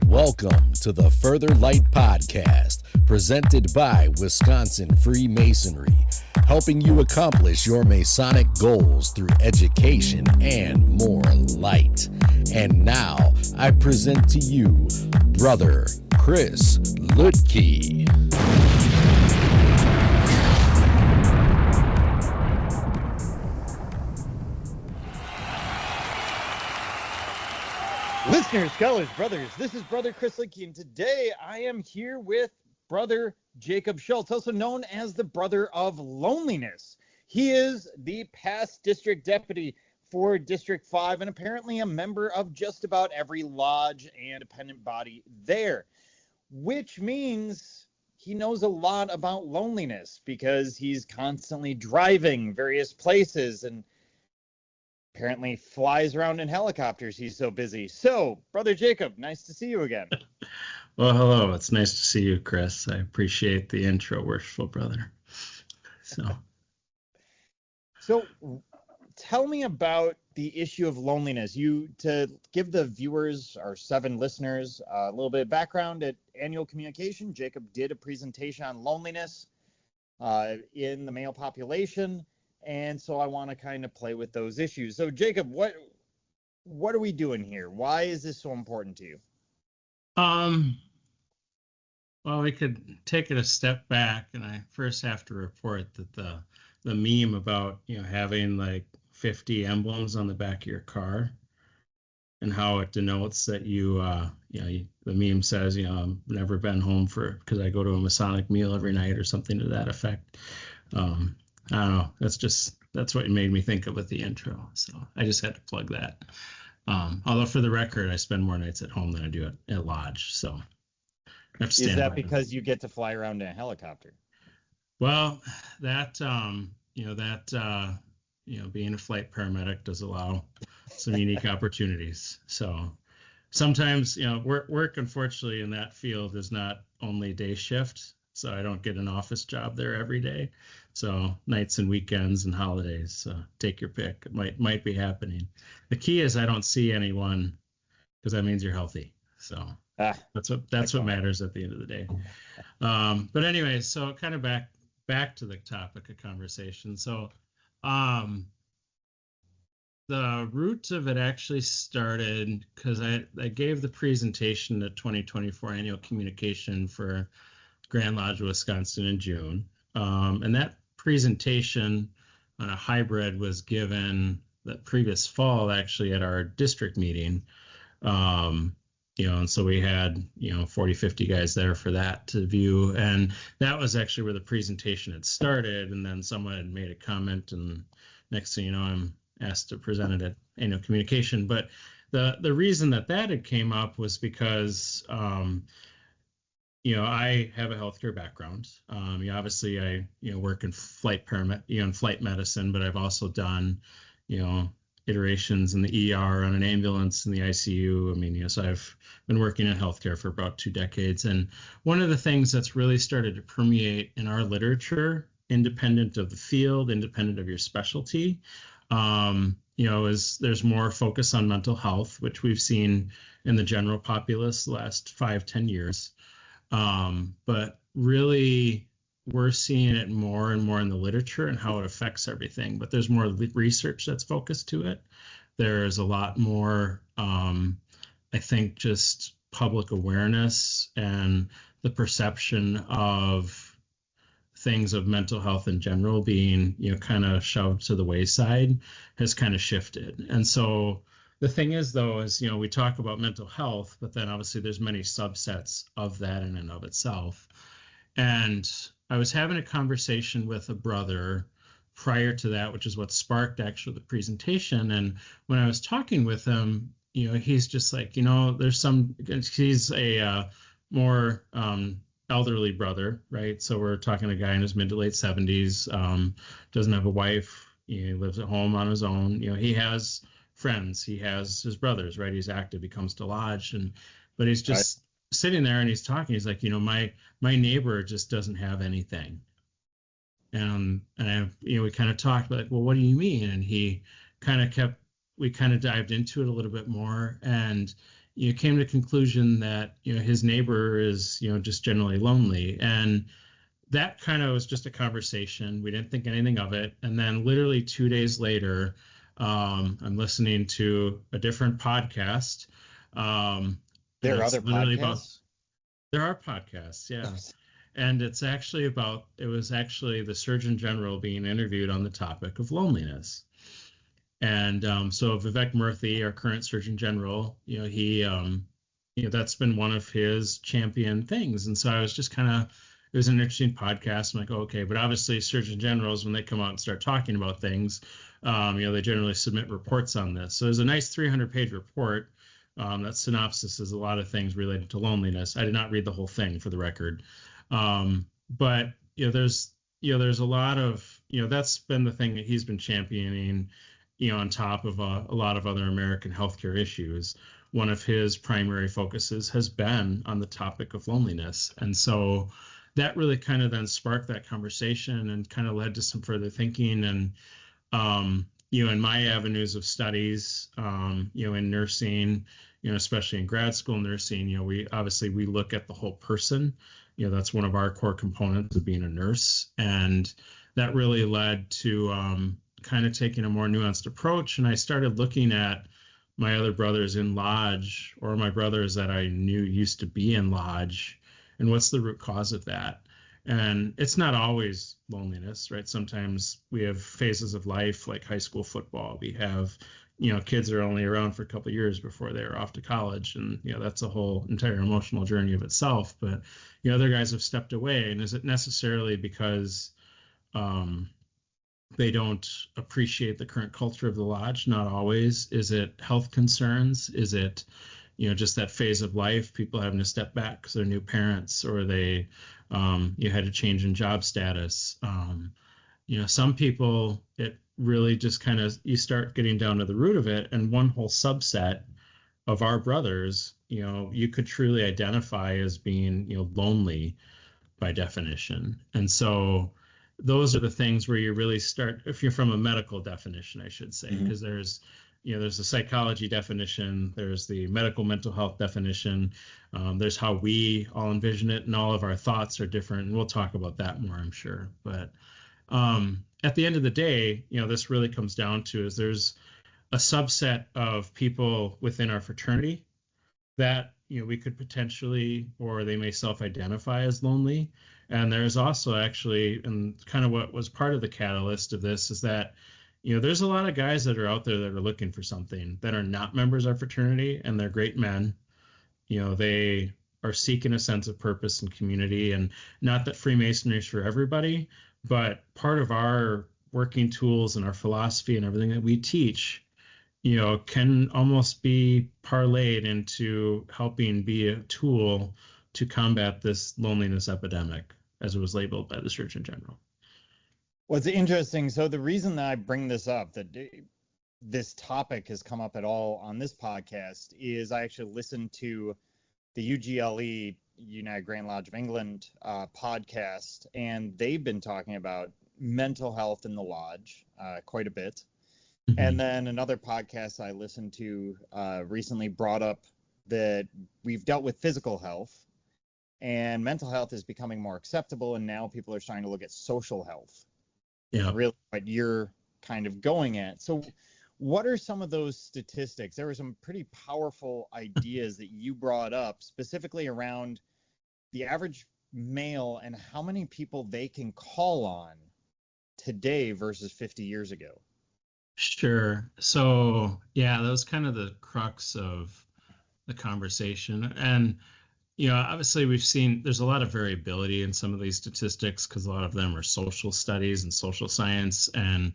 Welcome to the Further Light Podcast, presented by Wisconsin Freemasonry, helping you accomplish your Masonic goals through education and more light. And now, I present to you Brother Chris Lutke. Listeners, scholars, brothers, this is Brother Chris Lutke, and today I am here with Brother Jacob Schultz, also known as the Brother of Loneliness. He is the past district deputy for District 5 and apparently a member of just about every lodge and independent body there, which means he knows a lot about loneliness because he's constantly driving various places and apparently flies around in helicopters. He's so busy. So, Brother Jacob, nice to see you again. Well, hello. It's nice to see you, Chris. I appreciate the intro, worshipful brother. So tell me about the issue of loneliness. To give the viewers, our 7 listeners, a little bit of background, at Annual Communication, Jacob did a presentation on loneliness in the male population. And so I want to kind of play with those issues. So, Jacob, what are we doing here? Why is this so important to you? Well, we could take it a step back, and I first have to report that the meme about having like 50 emblems on the back of your car and how it denotes that the meme says I've never been home because I go to a Masonic meal every night or something to that effect. I don't know. That's what made me think of with the intro. So I just had to plug that. Although for the record, I spend more nights at home than I do at lodge. So I have to stand Is that by because you get to fly around in a helicopter? Well, being a flight paramedic does allow some unique opportunities. So sometimes, work unfortunately in that field is not only day shift. So I don't get an office job there every day. So nights and weekends and holidays, take your pick. It might be happening. The key is I don't see anyone because that means you're healthy. So that's what matters at the end of the day. But anyway, so kind of back to the topic of conversation. So the root of it actually started because I gave the presentation at 2024 Annual Communication for Grand Lodge, Wisconsin in June. And that presentation on a hybrid was given the previous fall, actually, at our district meeting. And so we had, 40, 50 guys there for that to view. And that was actually where the presentation had started. And then someone had made a comment, and next thing you know, I'm asked to present it at Annual Communication. But the reason that had came up was because I have a healthcare background. Obviously, I work in flight medicine, but I've also done, iterations in the ER, on an ambulance, in the ICU. So I've been working in healthcare for about 2 decades. And one of the things that's really started to permeate in our literature, independent of the field, independent of your specialty, is there's more focus on mental health, which we've seen in the general populace the last 5-10 years. But really, we're seeing it more and more in the literature and how it affects everything. But there's more research that's focused to it. There's a lot more, I think, just public awareness and the perception of things of mental health in general being, kind of shoved to the wayside has kind of shifted. And so the thing is, though, is, we talk about mental health, but then obviously there's many subsets of that in and of itself. And I was having a conversation with a brother prior to that, which is what sparked actually the presentation. And when I was talking with him, he's just like, he's a more elderly brother, right? So we're talking a guy in his mid to late 70s, doesn't have a wife, he lives at home on his own. He has friends, he has his brothers, right? He's active, he comes to lodge, but he's just sitting there and he's talking. He's like, my neighbor just doesn't have anything. And we kind of talked like, well, what do you mean? And he kind of we kind of dived into it a little bit more. And, came to the conclusion that his neighbor is just generally lonely, and that kind of was just a conversation. We didn't think anything of it, and then literally 2 days later, I'm listening to a different podcast. There are other podcasts? There are podcasts, yeah. And it was actually the Surgeon General being interviewed on the topic of loneliness. And so Vivek Murthy, our current Surgeon General, he, that's been one of his champion things. And so I was just it was an interesting podcast. I'm like, oh, okay, but obviously Surgeon Generals, when they come out and start talking about things, they generally submit reports on this. So there's a nice 300-page report. That synopsis is a lot of things related to loneliness. I did not read the whole thing, for the record. But there's a lot of that's been the thing that he's been championing, on top of a lot of other American healthcare issues. One of his primary focuses has been on the topic of loneliness, and so that really kind of then sparked that conversation and kind of led to some further thinking. And in my avenues of studies, in nursing, especially in grad school nursing, we look at the whole person. That's one of our core components of being a nurse. And that really led to kind of taking a more nuanced approach. And I started looking at my other brothers in Lodge, or my brothers that I knew used to be in Lodge, and what's the root cause of that. And it's not always loneliness, right? Sometimes we have phases of life like high school football. We have, kids are only around for a couple of years before they're off to college. And, that's a whole entire emotional journey of itself. But, other guys have stepped away. And is it necessarily because they don't appreciate the current culture of the Lodge? Not always. Is it health concerns? Is it, just that phase of life, people having to step back because they're new parents, or they, had a change in job status. Some people, it really just kind of, you start getting down to the root of it. And one whole subset of our brothers, you could truly identify as being, lonely by definition. And so those are the things where you really start, if you're from a medical definition, I should say, because there's a psychology definition, there's the medical mental health definition, there's how we all envision it, and all of our thoughts are different. And we'll talk about that more, I'm sure. But at the end of the day, this really comes down to is there's a subset of people within our fraternity that we could potentially, or they may self-identify as lonely. And there's also actually, and kind of what was part of the catalyst of this is that there's a lot of guys that are out there that are looking for something, that are not members of our fraternity, and they're great men. They are seeking a sense of purpose and community. And not that Freemasonry is for everybody, but part of our working tools and our philosophy and everything that we teach can almost be parlayed into helping be a tool to combat this loneliness epidemic, as it was labeled by the Surgeon General. Well, it's interesting. So the reason that I bring this up, that this topic has come up at all on this podcast, is I actually listened to the UGLE, United Grand Lodge of England podcast, and they've been talking about mental health in the lodge quite a bit. And then another podcast I listened to recently brought up that we've dealt with physical health, and mental health is becoming more acceptable, and now people are starting to look at social health. Yeah, really what you're kind of going at. So what are some of those statistics? There were some pretty powerful ideas that you brought up, specifically around the average male and how many people they can call on today versus 50 years ago. Sure. So, yeah, that was kind of the crux of the conversation. And, obviously we've seen there's a lot of variability in some of these statistics because a lot of them are social studies and social science. And,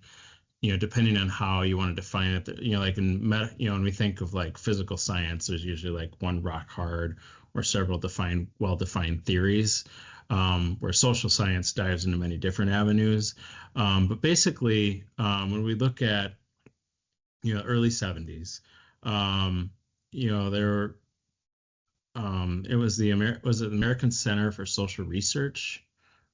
depending on how you want to define it, like when we think of like physical science, there's usually like one rock hard or several well-defined theories. Where social science dives into many different avenues. But basically, when we look at, early 70s, there it was the American Center for Social Research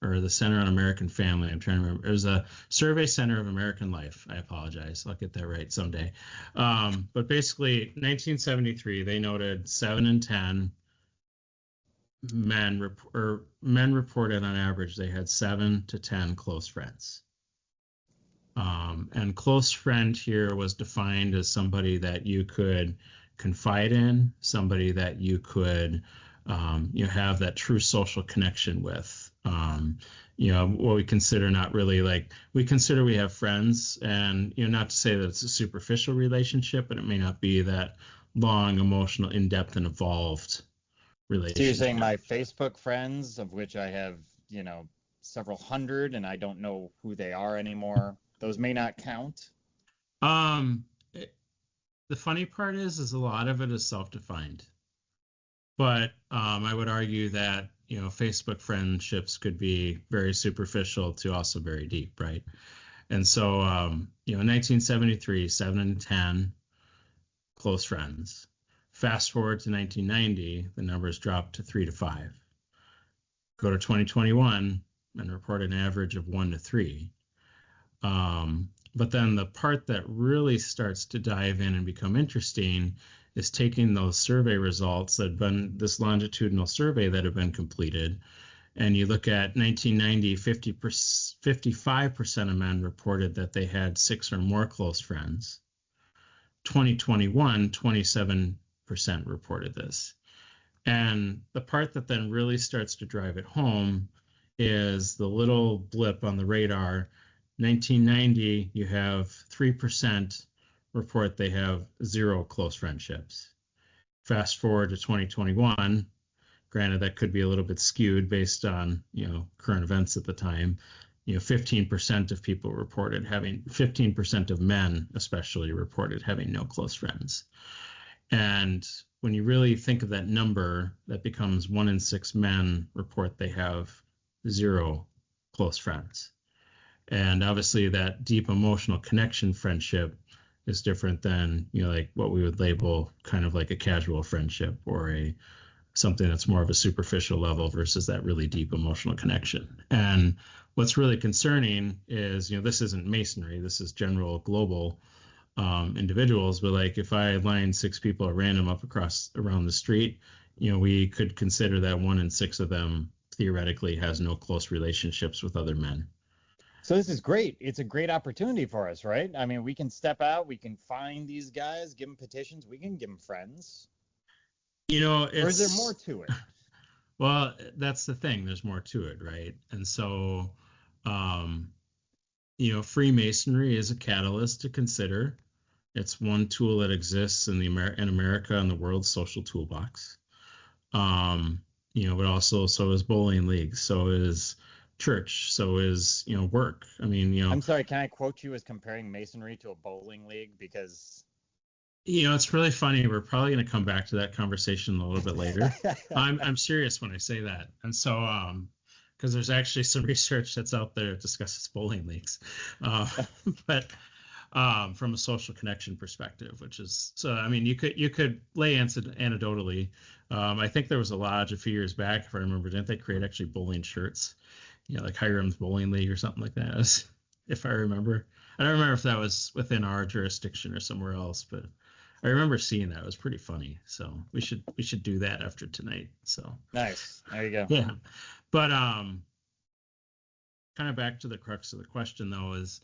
or the Center on American Family. I'm trying to remember. It was a Survey Center of American Life. I apologize. I'll get that right someday. But basically, 1973, they noted 7 in 10 men reported on average they had 7 to 10 close friends. And close friend here was defined as somebody that you could confide in, somebody that you could have that true social connection with. What we consider not really like, we consider we have friends, and not to say that it's a superficial relationship, but it may not be that long, emotional, in-depth, and evolved relationship. So you're saying my Facebook friends, of which I have, several hundred, and I don't know who they are anymore, those may not count? The funny part is a lot of it is self-defined. But I would argue that, Facebook friendships could be very superficial to also very deep, right? And so, in 1973, 7 in 10 close friends. Fast forward to 1990, the numbers dropped to 3 to 5. Go to 2021 and report an average of 1 to 3. But then the part that really starts to dive in and become interesting is taking those survey results that have been this longitudinal survey that have been completed, and you look at 1990, 55% of men reported that they had 6 or more close friends. 2021, 27% reported this. And the part that then really starts to drive it home is the little blip on the radar. 1990, you have 3% report they have 0 close friendships. Fast forward to 2021, granted that could be a little bit skewed based on current events at the time. 15% of people reported having 15% of men especially reported having no close friends. And when you really think of that number, that becomes 1 in 6 men report they have 0 close friends. And obviously that deep emotional connection friendship is different than, like what we would label kind of like a casual friendship, or something that's more of a superficial level versus that really deep emotional connection. And what's really concerning is, this isn't masonry, this is general global individuals, but like if I line 6 people at random up around the street, we could consider that 1 in 6 of them theoretically has no close relationships with other men. So this is great. It's a great opportunity for us, right? I mean, we can step out, we can find these guys, give them petitions, we can give them friends. Or is there more to it? Well, that's the thing. There's more to it, right? And so, Freemasonry is a catalyst to consider. It's one tool that exists in in America and the world's social toolbox. But also so is bowling leagues, so is church, so is work. I mean, I'm sorry, can I quote you as comparing masonry to a bowling league? Because it's really funny. We're probably going to come back to that conversation a little bit later. I'm serious when I say that. And so because there's actually some research that's out there that discusses bowling leagues, but from a social connection perspective, which is, so I mean, you could lay anecdotally. I think there was a lodge a few years back, if I remember, didn't they create actually bowling shirts? Like Hiram's Bowling League or something like that, if I remember. I don't remember if that was within our jurisdiction or somewhere else, but I remember seeing that. It was pretty funny. So we should do that after tonight. So nice. There you go. Yeah. But kind of back to the crux of the question though, is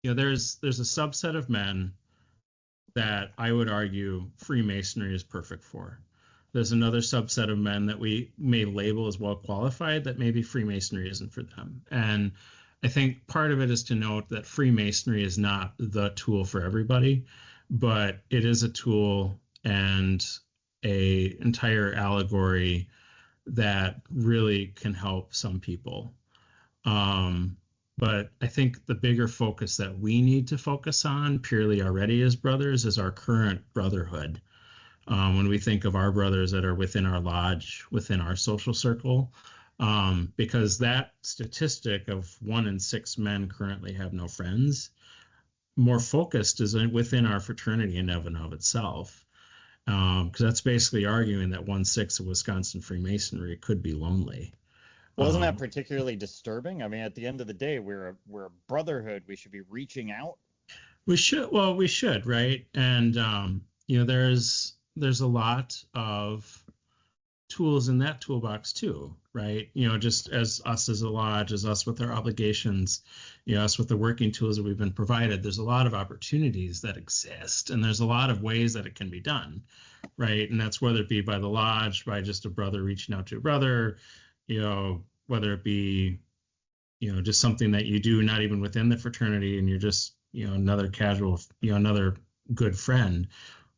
there's a subset of men that I would argue Freemasonry is perfect for. There's another subset of men that we may label as well qualified that maybe Freemasonry isn't for them. And I think part of it is to note that Freemasonry is not the tool for everybody, but it is a tool and a entire allegory that really can help some people. But I think the bigger focus that we need to focus on purely already as brothers is our current brotherhood. When we think of our brothers that are within our lodge, within our social circle, because that statistic of 1 in 6 men currently have no friends, more focused is within our fraternity in and of itself. because that's basically arguing that 1/6 of Wisconsin Freemasonry could be lonely. Wasn't that particularly disturbing? I mean, at the end of the day, we're a brotherhood. We should be reaching out. We should, right? And there's a lot of tools in that toolbox too, right? Just as us as a lodge, as us with our obligations, us with the working tools that we've been provided, there's a lot of opportunities that exist, and there's a lot of ways that it can be done, right? And that's whether it be by the lodge, by just a brother reaching out to a brother, whether it be, just something that you do not even within the fraternity, and you're just, another casual, another good friend,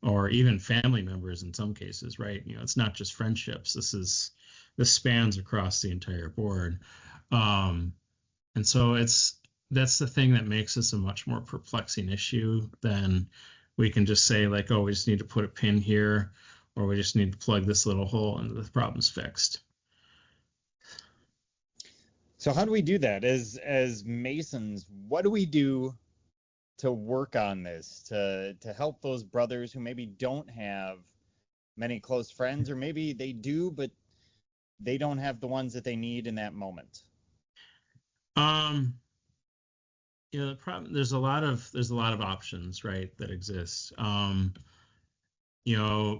or even family members in some cases, right? It's not just friendships. This spans across the entire board. And so that's the thing that makes this a much more perplexing issue than we can just say like, oh, we just need to put a pin here, or we just need to plug this little hole and the problem's fixed. So how do we do that as Masons? What do we do to work on this, to help those brothers who maybe don't have many close friends, or maybe they do, but they don't have the ones that they need in that moment? The problem, there's a lot of options, right, that exist.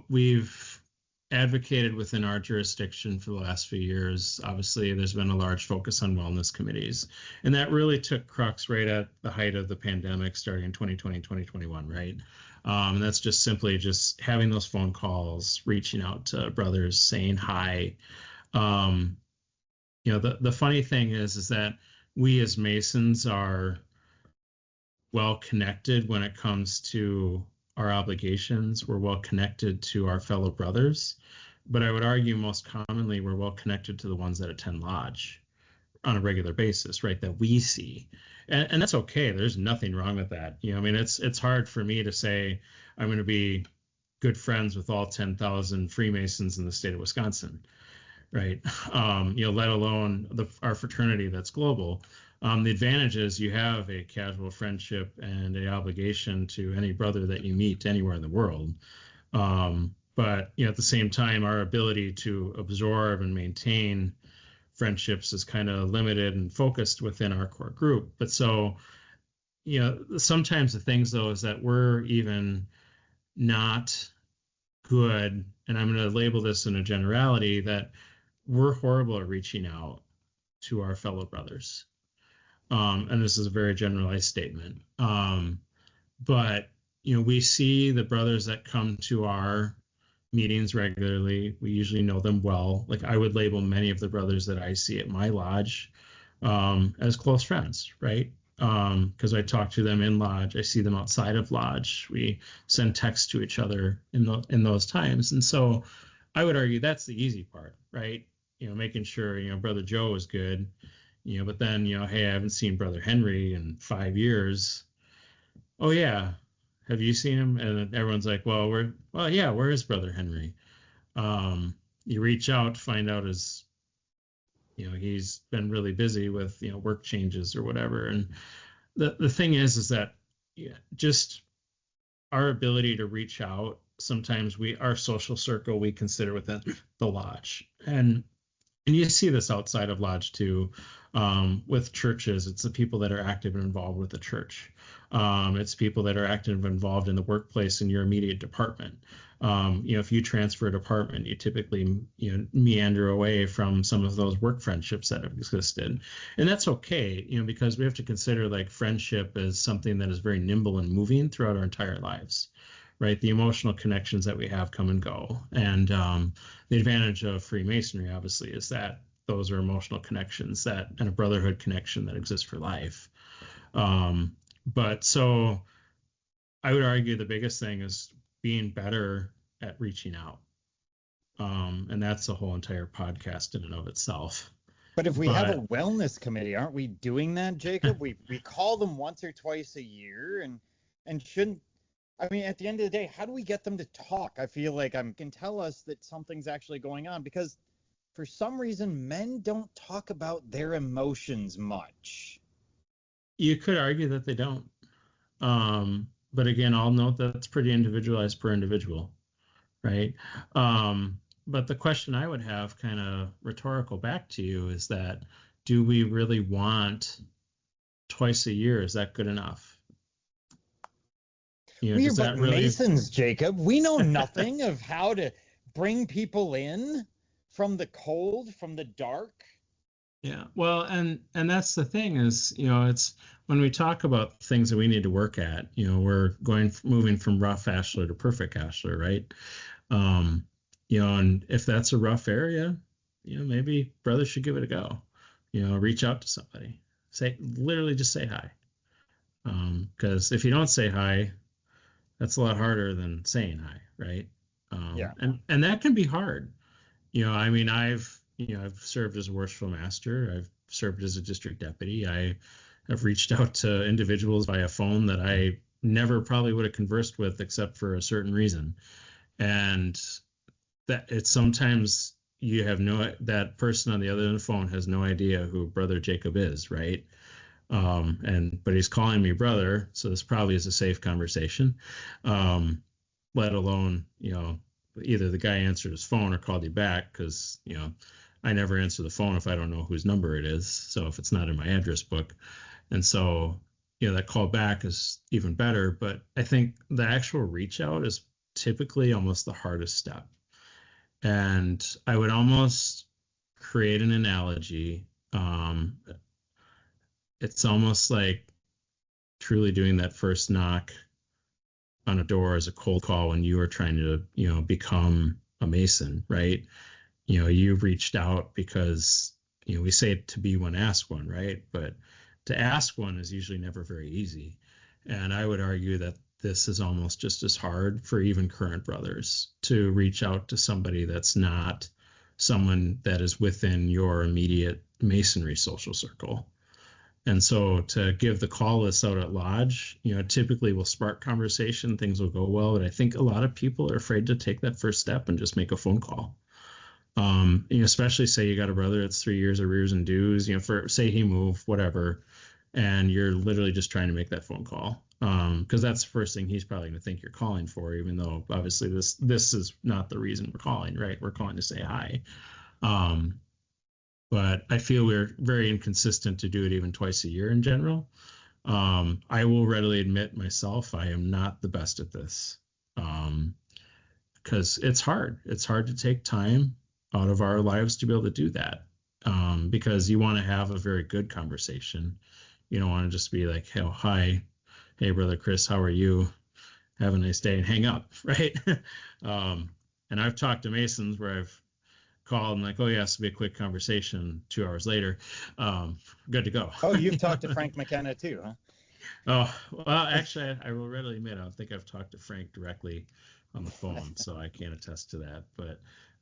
We've advocated within our jurisdiction for the last few years. Obviously, there's been a large focus on wellness committees, and that really took crux right at the height of the pandemic starting in 2020, 2021, right? And that's just simply just having those phone calls, reaching out to brothers, saying hi. The funny thing is that we as Masons are well connected when it comes to our obligations. We're well connected to our fellow brothers, but I would argue most commonly we're well connected to the ones that attend lodge on a regular basis, right? That we see, and that's okay. There's nothing wrong with that. It's hard for me to say I'm going to be good friends with all 10,000 Freemasons in the state of Wisconsin, right? Let alone our fraternity that's global. The advantage is you have a casual friendship and an obligation to any brother that you meet anywhere in the world. But at the same time, our ability to absorb and maintain friendships is kind of limited and focused within our core group. But so, sometimes the things though is that we're even not good, and I'm going to label this in a generality, that we're horrible at reaching out to our fellow brothers. And this is a very generalized statement. But, we see the brothers that come to our meetings regularly. We usually know them well. Like I would label many of the brothers that I see at my lodge as close friends, right? Because I talk to them in lodge. I see them outside of lodge. We send texts to each other in those times. And so I would argue that's the easy part, right? Making sure, Brother Joe is good. But then, hey, I haven't seen Brother Henry in 5 years. Oh yeah, have you seen him? And everyone's like, well, where is Brother Henry? You reach out to find out he's been really busy with, work changes or whatever. And the thing is that just our ability to reach out, sometimes our social circle, we consider within the lodge. And you see this outside of lodge too, with churches. It's the people that are active and involved with the church. It's people that are active and involved in the workplace in your immediate department. If you transfer a department, you typically meander away from some of those work friendships that have existed, and that's okay. Because we have to consider like friendship as something that is very nimble and moving throughout our entire lives. Right, the emotional connections that we have come and go, and the advantage of Freemasonry, obviously, is that those are emotional connections and a brotherhood connection that exists for life. But so, I would argue the biggest thing is being better at reaching out, and that's the whole entire podcast in and of itself. But if we have a wellness committee, aren't we doing that, Jacob? we call them once or twice a year, and shouldn't. I mean, at the end of the day, how do we get them to talk? I feel like can tell us that something's actually going on, because for some reason, men don't talk about their emotions much. You could argue that they don't. But again, I'll note that's pretty individualized per individual, right? But the question I would have, kind of rhetorical back to you, is that do we really want twice a year? Is that good enough? We are Does but that really? masons, Jacob. We know nothing of how to bring people in from the cold, from the dark. Yeah, well, and that's the thing is, it's when we talk about things that we need to work at, we're moving from rough ashlar to perfect ashlar, right? Um, and if that's a rough area, maybe brothers should give it a go. Reach out to somebody, literally just say hi. Because if you don't say hi, that's a lot harder than saying hi, right? Yeah. And that can be hard. I mean, I've served as a worshipful master. I've served as a district deputy. I have reached out to individuals via phone that I never probably would have conversed with except for a certain reason. And that it's sometimes you have that person on the other end of the phone has no idea who Brother Jacob is, right? But he's calling me brother, so this probably is a safe conversation. Let alone, either the guy answered his phone or called you back, because, I never answer the phone if I don't know whose number it is. So if it's not in my address book. And so, that call back is even better. But I think the actual reach out is typically almost the hardest step. And I would almost create an analogy. It's almost like truly doing that first knock on a door as a cold call when you are trying to, become a Mason, right? You've reached out because, we say to be one, ask one, right? But to ask one is usually never very easy. And I would argue that this is almost just as hard for even current brothers to reach out to somebody that's not someone that is within your immediate Masonry social circle. And so to give the call list out at Lodge, typically will spark conversation, things will go well. But I think a lot of people are afraid to take that first step and just make a phone call. Especially say you got a brother that's 3 years arrears and dues, for say he moved, whatever, and you're literally just trying to make that phone call. Because that's the first thing he's probably going to think you're calling for, even though obviously this is not the reason we're calling, right? We're calling to say hi. But I feel we're very inconsistent to do it even twice a year in general. I will readily admit myself, I am not the best at this, because it's hard. It's hard to take time out of our lives to be able to do that, because you want to have a very good conversation. You don't want to just be like, hey, oh, hi, hey, Brother Chris, how are you? Have a nice day, and hang up, right? And I've talked to Masons where I've called and like, oh yeah, this will be a quick conversation. 2 hours later, good to go. Oh, you've talked to Frank McKenna too, huh? Oh, well, actually, I will readily admit, I don't think I've talked to Frank directly on the phone, so I can't attest to that. But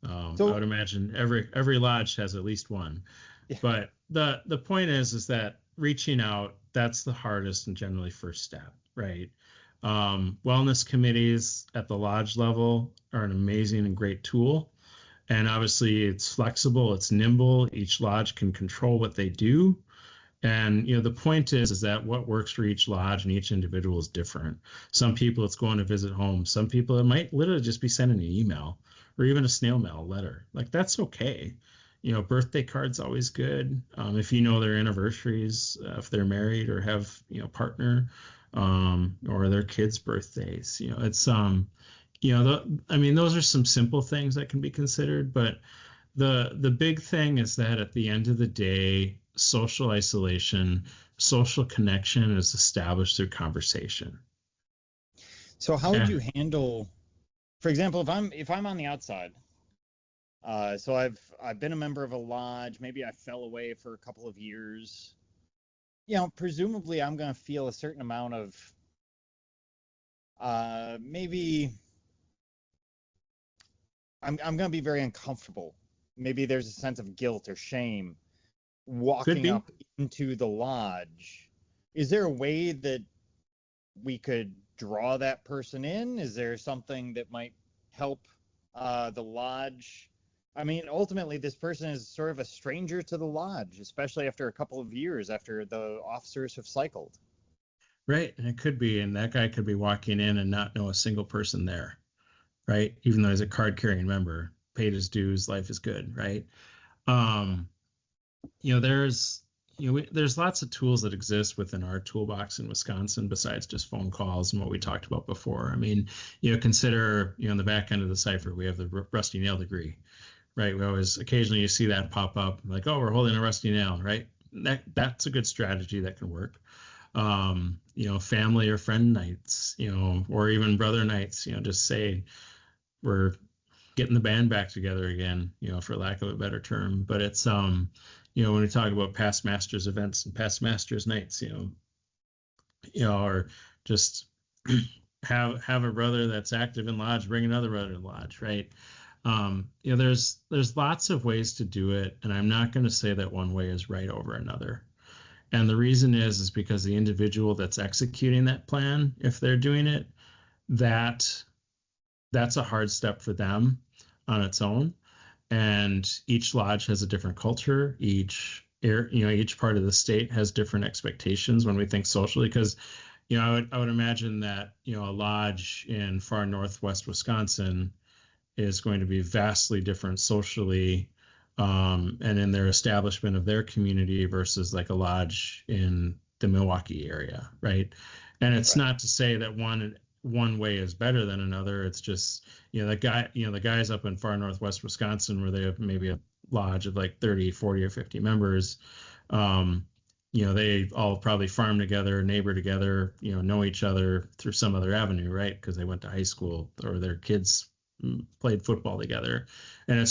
I would imagine every lodge has at least one. Yeah. But the point is that reaching out, that's the hardest and generally first step, right? Wellness committees at the lodge level are an amazing and great tool. And obviously it's flexible, it's nimble. Each lodge can control what they do. And the point is that what works for each lodge and each individual is different. Some people it's going to visit home. Some people it might literally just be sending an email or even a snail mail letter. Like that's okay. Birthday cards always good. If their anniversaries, if they're married or have partner, or their kids' birthdays. It's those are some simple things that can be considered, but the big thing is that at the end of the day, social isolation, social connection is established through conversation. So how would you handle, for example, if I'm on the outside, so I've been a member of a lodge, maybe I fell away for a couple of years, presumably I'm going to feel a certain amount of maybe I'm going to be very uncomfortable. Maybe there's a sense of guilt or shame walking up into the lodge. Is there a way that we could draw that person in? Is there something that might help the lodge? I mean, ultimately, this person is sort of a stranger to the lodge, especially after a couple of years after the officers have cycled. Right. And it could be, and that guy could be walking in and not know a single person there. right? Even though he's a card carrying member, paid his dues, life is good, right? Um, there's there's lots of tools that exist within our toolbox in Wisconsin besides just phone calls and what we talked about before. I mean, consider, in the back end of the cipher, we have the rusty nail degree, right? We always occasionally you see that pop up like, oh, we're holding a rusty nail, right? That's a good strategy that can work. Family or friend nights, or even brother nights, just say we're getting the band back together again, for lack of a better term. But it's, when we talk about past masters events and past masters nights, or just have a brother that's active in lodge, bring another brother to lodge, right? There's lots of ways to do it, and I'm not going to say that one way is right over another. And the reason is because the individual that's executing that plan, if they're doing it, that's a hard step for them on its own. And each lodge has a different culture. Each part of the state has different expectations when we think socially. Because, I would imagine that, a lodge in far northwest Wisconsin is going to be vastly different socially, and in their establishment of their community versus like a lodge in the Milwaukee area, right? And it's not to say that one way is better than another. It's just, the guys up in far northwest Wisconsin where they have maybe a lodge of like 30, 40 or 50 members, they all probably farm together, neighbor together, know each other through some other avenue, right? Because they went to high school or their kids played football together. And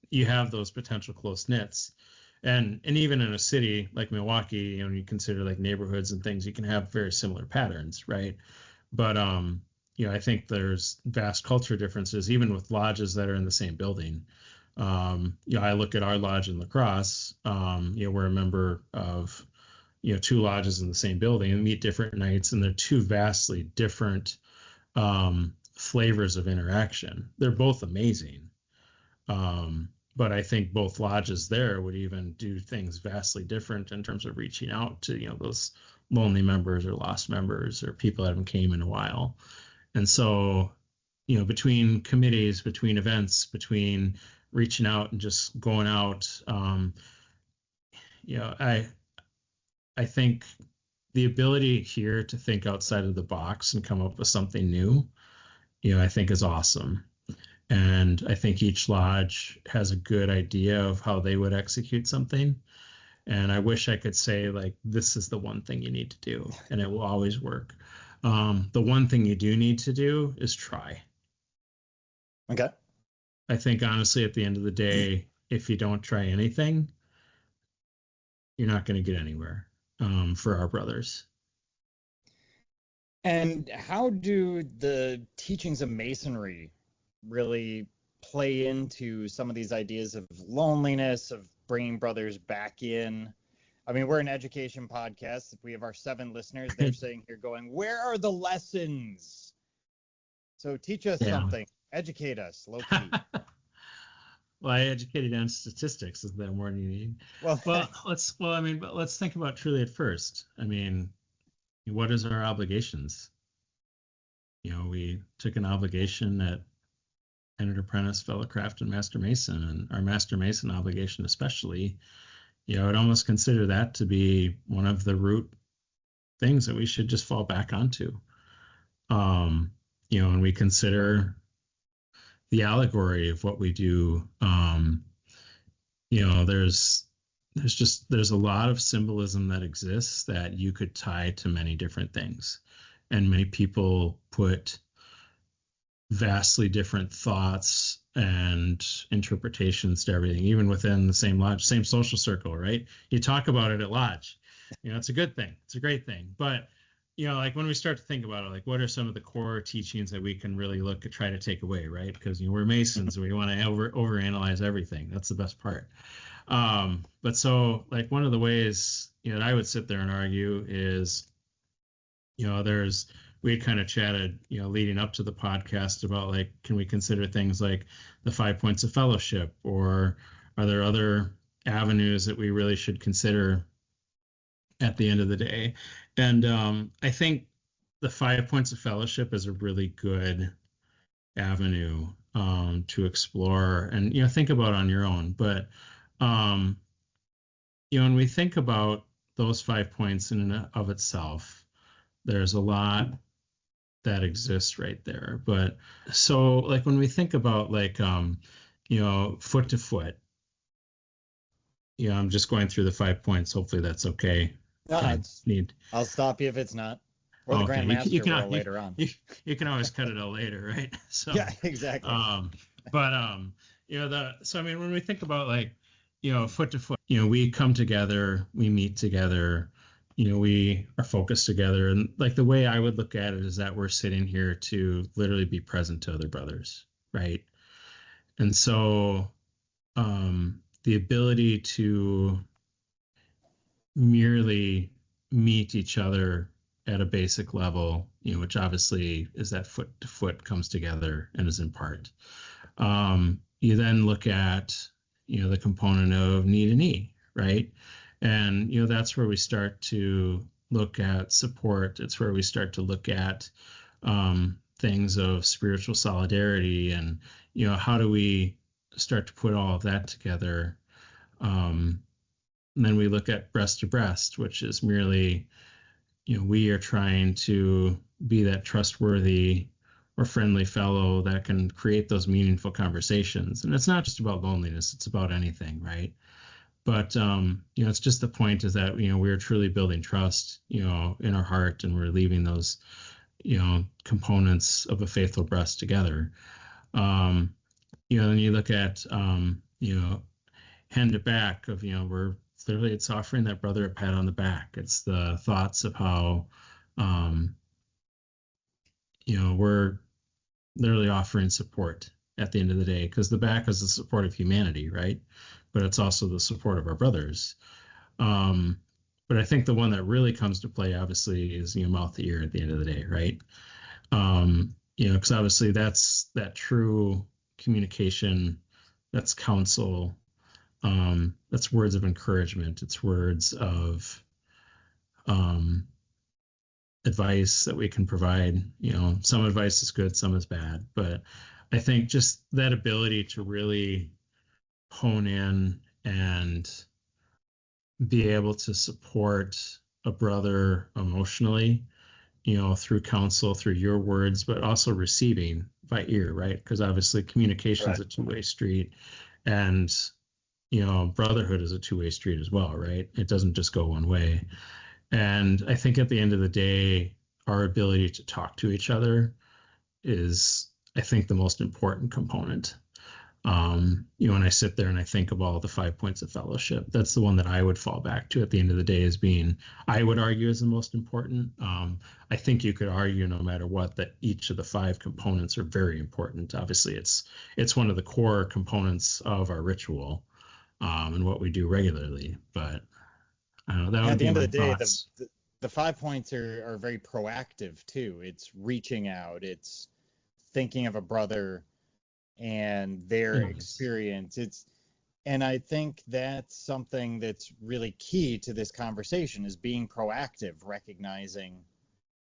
you have those potential close knits. And even in a city like Milwaukee, you consider like neighborhoods and things, you can have very similar patterns, right? But I think there's vast culture differences, even with lodges that are in the same building. I look at our lodge in La Crosse. We're a member of, two lodges in the same building and meet different nights, and they're two vastly different flavors of interaction. They're both amazing. But I think both lodges there would even do things vastly different in terms of reaching out to, those lonely members or lost members or people that haven't came in a while. And so, between committees, between events, between reaching out and just going out, I think the ability here to think outside of the box and come up with something new, I think is awesome. And I think each lodge has a good idea of how they would execute something. And I wish I could say, like, this is the one thing you need to do, and it will always work. The one thing you do need to do is try. Okay. I think, honestly, at the end of the day, if you don't try anything, you're not going to get anywhere for our brothers. And how do the teachings of Masonry really play into some of these ideas of loneliness, of bringing brothers back in? I mean, we're an education podcast. If we have our 7 listeners, they're sitting here going, where are the lessons? So teach us something. Educate us, low key. Well, I educated on statistics. Is that more than you need? But let's think about truly at first. I mean, what is our obligations? We took an obligation at entered apprentice, fellow craft, and master mason, and our master mason obligation especially, I would almost consider that to be one of the root things that we should just fall back onto. And we consider the allegory of what we do. There's a lot of symbolism that exists that you could tie to many different things, and many people put vastly different thoughts and interpretations to everything, even within the same lodge, same social circle, right? You talk about it at lodge, it's a good thing. It's a great thing. But, like when we start to think about it, like what are some of the core teachings that we can really look at, try to take away, right? Because, we're Masons, we want to overanalyze everything. That's the best part. But so like one of the ways, that I would sit there and argue is, we had kind of chatted, leading up to the podcast about like, can we consider things like the 5 points of fellowship, or are there other avenues that we really should consider at the end of the day? And I think the 5 points of fellowship is a really good avenue to explore and, think about on your own. But, when we think about those 5 points in and of itself, there's a lot that exists right there. But so like when we think about like, foot to foot, I'm just going through the 5 points. Hopefully that's okay. No, I need. I'll stop you if it's not. Or the Okay, Grandmaster will later on. You can always cut it out later, right? So Yeah, exactly. So I mean, when we think about like, foot to foot, we come together, we meet together, we are focused together, and like the way I would look at it is that we're sitting here to literally be present to other brothers, right? And so, the ability to merely meet each other at a basic level, which obviously is that foot to foot comes together and is in part. You then look at, the component of knee to knee, right? And, that's where we start to look at support. It's where we start to look at things of spiritual solidarity and, how do we start to put all of that together? And then we look at breast to breast, which is merely, we are trying to be that trustworthy or friendly fellow that can create those meaningful conversations. And it's not just about loneliness, it's about anything, right? But, it's just the point is that, we're truly building trust, in our heart, and we're leaving those, components of a faithful breast together. Then you look at, hand to back of, we're literally, it's offering that brother a pat on the back. It's the thoughts of how, we're literally offering support at the end of the day, because the back is the support of humanity, right? But it's also the support of our brothers. But I think the one that really comes to play, obviously, is, mouth to ear at the end of the day, right? Because obviously that's that true communication, that's counsel, that's words of encouragement, it's words of advice that we can provide. Some advice is good, some is bad, but I think just that ability to really hone in and be able to support a brother emotionally, through counsel, through your words, but also receiving by ear, right? Because obviously communication is a two-way street, and brotherhood is a two-way street as well, right? It doesn't just go one way. And I think at the end of the day, our ability to talk to each other is, I think, the most important component. When I sit there and I think of all the 5 points of fellowship, that's the one that I would fall back to at the end of the day as being, I would argue, is the most important. I think you could argue, no matter what, that each of the 5 components are very important. Obviously, it's one of the core components of our ritual, and what we do regularly. But I don't know, that would At the be end of my the day, thoughts. the 5 points are very proactive too. It's reaching out, it's thinking of a brother and their experience. And I think that's something that's really key to this conversation, is being proactive, recognizing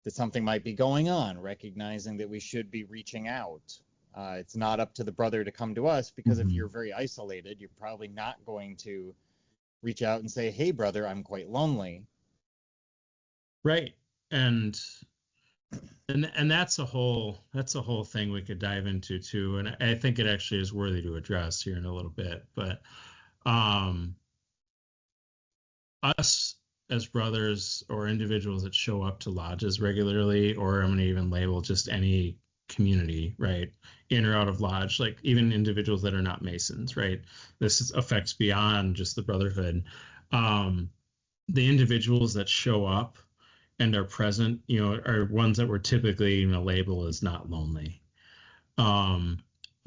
that something might be going on, recognizing that we should be reaching out. It's not up to the brother to come to us, because if you're very isolated, you're probably not going to reach out and say, "Hey, brother, I'm quite lonely." Right. And that's a whole thing we could dive into too. And I think it actually is worthy to address here in a little bit. But us as brothers or individuals that show up to lodges regularly, or I'm going to even label just any community, right, in or out of lodge, like even individuals that are not Masons, right? Affects beyond just the brotherhood. The individuals that show up and are present, are ones that we're typically, label as not lonely. The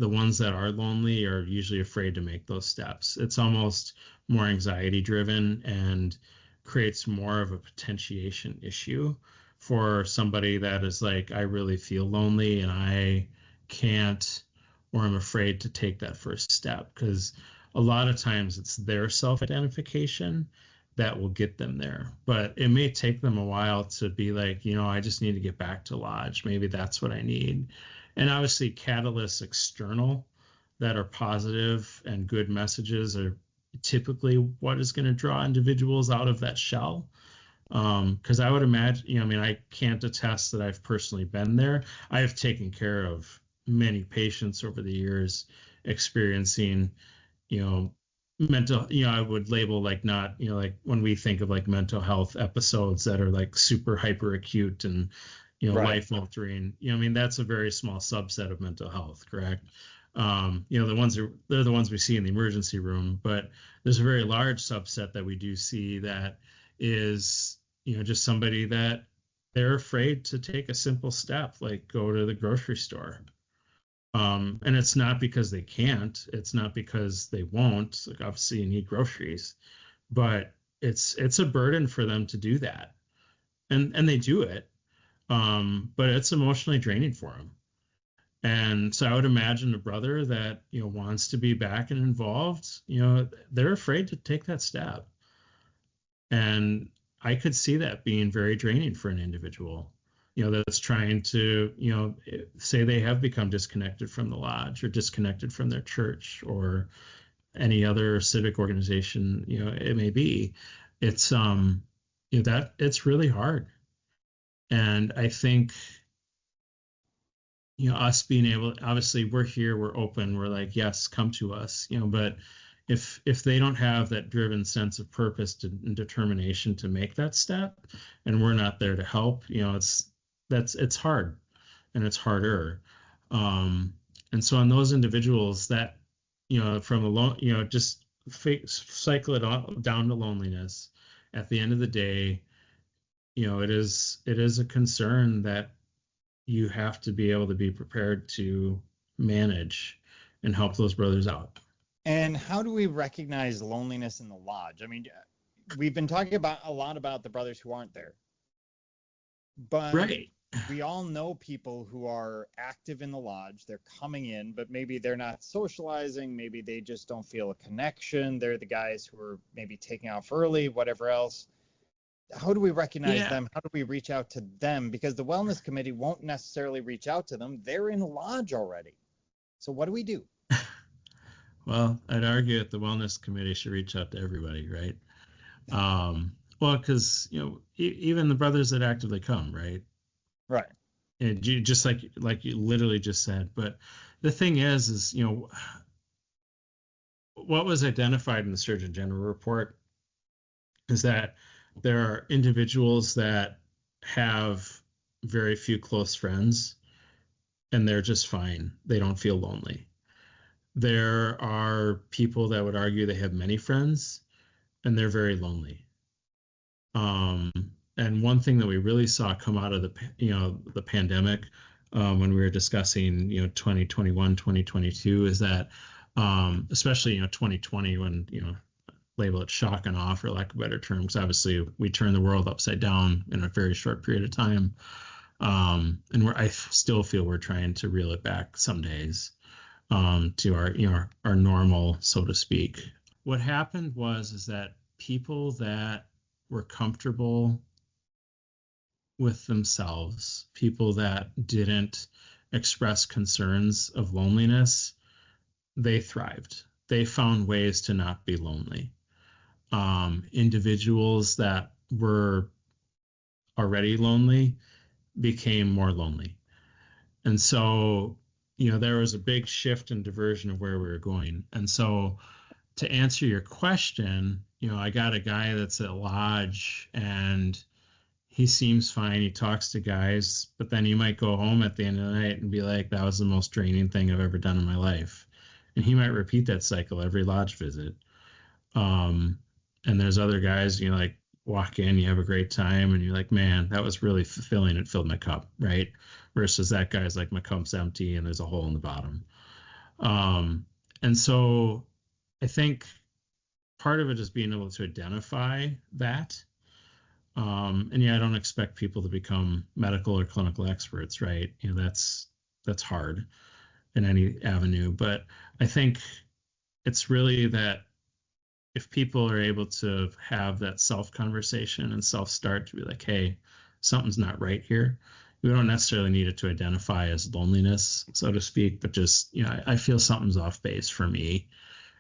ones that are lonely are usually afraid to make those steps. It's almost more anxiety driven and creates more of a potentiation issue for somebody that is like, I really feel lonely and I can't, or I'm afraid to take that first step, because a lot of times it's their self-identification that will get them there. But it may take them a while to be like, I just need to get back to lodge. Maybe that's what I need. And obviously catalysts external that are positive and good messages are typically what is going to draw individuals out of that shell. Because I would imagine, I mean, I can't attest that I've personally been there. I have taken care of many patients over the years experiencing, mental, I would label like not, like when we think of like mental health episodes that are like super hyper acute and, Right. life altering, I mean, that's a very small subset of mental health, correct? They're the ones we see in the emergency room, but there's a very large subset that we do see that is, just somebody that they're afraid to take a simple step, like go to the grocery store. And it's not because they can't, it's not because they won't. Like obviously you need groceries, but it's a burden for them to do that. And they do it. But it's emotionally draining for them. And so I would imagine a brother that, wants to be back and involved, they're afraid to take that step. And I could see that being very draining for an individual, that's trying to, say they have become disconnected from the lodge or disconnected from their church or any other civic organization, it may be. It's that it's really hard. And I think, us being able, obviously we're here, we're open, we're like, yes, come to us, but if they don't have that driven sense of purpose and determination to make that step, and we're not there to help, it's hard and it's harder. And so on those individuals that, from alone, just cycle it down to loneliness. At the end of the day, it is a concern that you have to be able to be prepared to manage and help those brothers out. And how do we recognize loneliness in the lodge? I mean, we've been talking about a lot about the brothers who aren't there, but Right. we all know people who are active in the lodge. They're coming in, but maybe they're not socializing. Maybe they just don't feel a connection. They're the guys who are maybe taking off early, whatever else. How do we recognize Yeah. them? How do we reach out to them? Because the wellness committee won't necessarily reach out to them. They're in the lodge already. So what do we do? Well, I'd argue that the wellness committee should reach out to everybody, right? Well, because even the brothers that actively come, right? Right. And just like you literally just said. But the thing is what was identified in the Surgeon General report is that there are individuals that have very few close friends and they're just fine. They don't feel lonely. There are people that would argue they have many friends and they're very lonely. Um, and one thing that we really saw come out of the pandemic, when we were discussing, 2021, 2022, is that, especially, 2020, when, label it shock and awe, for lack of better terms, obviously we turned the world upside down in a very short period of time. And I still feel we're trying to reel it back some days, to our normal, so to speak. What happened is that people that were comfortable with themselves, people that didn't express concerns of loneliness, they thrived. They found ways to not be lonely. Individuals that were already lonely became more lonely. And so, there was a big shift and diversion of where we were going. And so, to answer your question, I got a guy that's at lodge and he seems fine. He talks to guys, but then he might go home at the end of the night and be like, that was the most draining thing I've ever done in my life. And he might repeat that cycle every lodge visit. And there's other guys, like walk in, you have a great time, and you're like, man, that was really fulfilling. It filled my cup, right? Versus that guy's like, my cup's empty and there's a hole in the bottom. And so I think part of it is being able to identify that. And yeah, I don't expect people to become medical or clinical experts, right? That's hard in any avenue. But I think it's really that if people are able to have that self conversation and self start to be like, hey, something's not right here, we don't necessarily need it to identify as loneliness, so to speak, but just, I feel something's off base for me,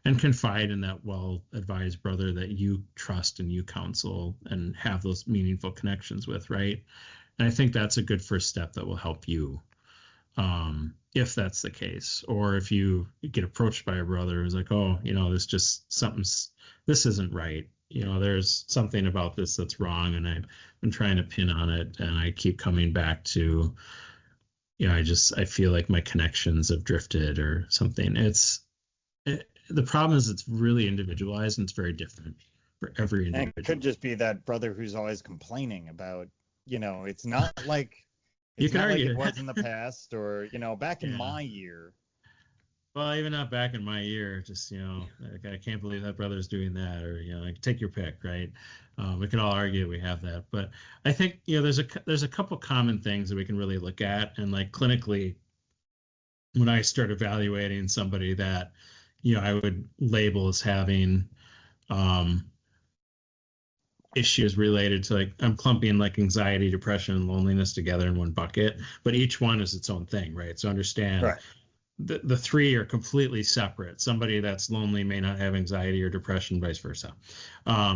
and confide in that well-advised brother that you trust and you counsel and have those meaningful connections with, right? And I think that's a good first step that will help you, if that's the case. Or if you get approached by a brother who's like, oh, this isn't right. There's something about this that's wrong, and I've been trying to pin on it, and I keep coming back to, I feel like my connections have drifted or something. The problem is it's really individualized, and it's very different for every individual. And it could just be that brother who's always complaining about, it's not like you can argue it was in the past, or back in my year. Well, even not back in my year, just like, I can't believe that brother's doing that, or like, take your pick, right? We can all argue we have that, but I think there's a couple common things that we can really look at, and like clinically, when I start evaluating somebody that I would label as having issues related to, like, I'm clumping like anxiety, depression, and loneliness together in one bucket, but each one is its own thing, right? So understand. Right. The three are completely separate. Somebody that's lonely may not have anxiety or depression, vice versa.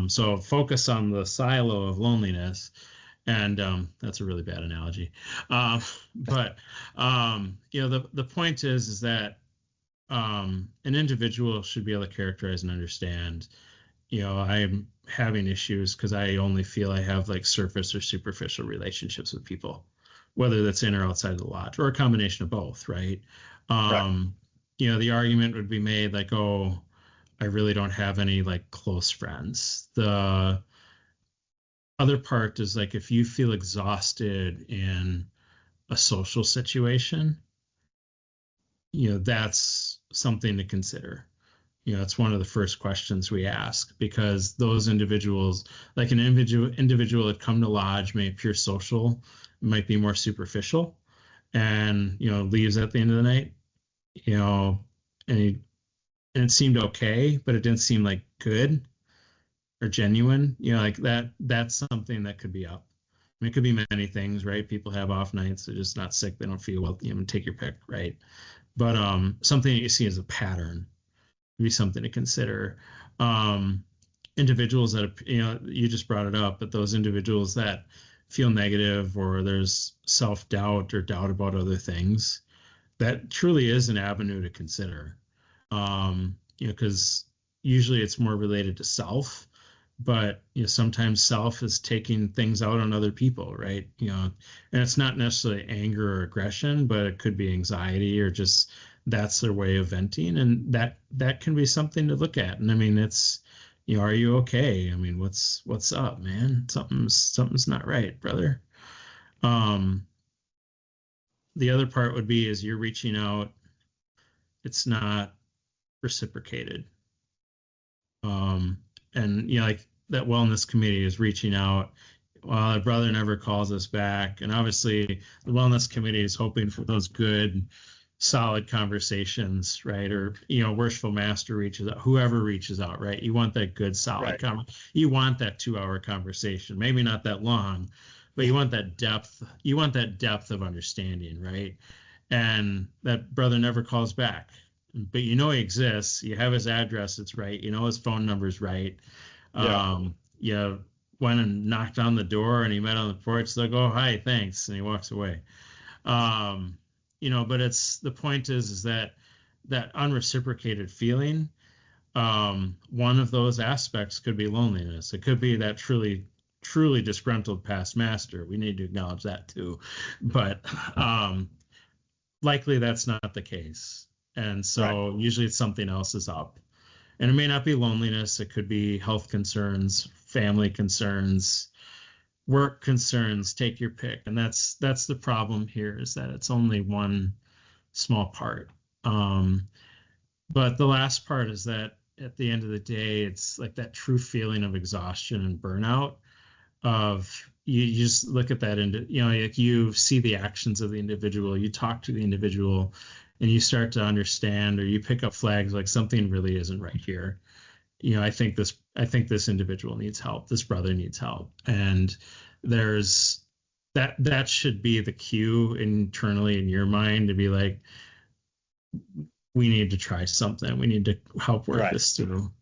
So focus on the silo of loneliness, and that's a really bad analogy. But the point is that an individual should be able to characterize and understand, I'm having issues because I only feel I have like surface or superficial relationships with people, whether that's in or outside of the lodge, or a combination of both, right? The argument would be made like, oh, I really don't have any like close friends. The other part is like, if you feel exhausted in a social situation, that's something to consider. It's one of the first questions we ask, because those individuals, like an individual that come to lodge may appear social, might be more superficial, and leaves at the end of the night, and it seemed okay, but it didn't seem like good or genuine, like that's something that could be up. I mean, it could be many things, right? People have off nights, they're just not sick, they don't feel well, take your pick, right? But something that you see as a pattern would be something to consider. Individuals that, you just brought it up, but those individuals that feel negative, or there's self-doubt or doubt about other things, that truly is an avenue to consider. Because usually it's more related to self, but sometimes self is taking things out on other people, right? And it's not necessarily anger or aggression, but it could be anxiety, or just that's their way of venting, and that can be something to look at. And I mean, it's, are you okay? I mean, what's up, man? Something's not right, brother. The other part would be, is you're reaching out, it's not reciprocated. And like that wellness committee is reaching out, well, the brother never calls us back. And obviously the wellness committee is hoping for those good, solid conversations, right? Or, worshipful master reaches out, whoever reaches out, right? You want that good, solid you want that 2-hour conversation, maybe not that long, but you want that depth. You want that depth of understanding, right? And that brother never calls back, but he exists. You have his address, it's right. His phone number's right. You went and knocked on the door, and he met on the porch, like, oh, hi, thanks, and he walks away. But it's, the point is that unreciprocated feeling, one of those aspects could be loneliness. It could be that truly disgruntled past master. We need to acknowledge that too, but likely that's not the case. And so usually it's something else is up, and it may not be loneliness. It could be health concerns, family concerns, work concerns, take your pick. And that's the problem here, is that it's only one small part. But the last part is that at the end of the day, it's like that true feeling of exhaustion and burnout, of you just look at that, and like, you see the actions of the individual, you talk to the individual, and you start to understand, or you pick up flags like something really isn't right here. I think this individual needs help. This brother needs help. And there's that should be the cue internally in your mind to be like, we need to try something. We need to help work Right. this through.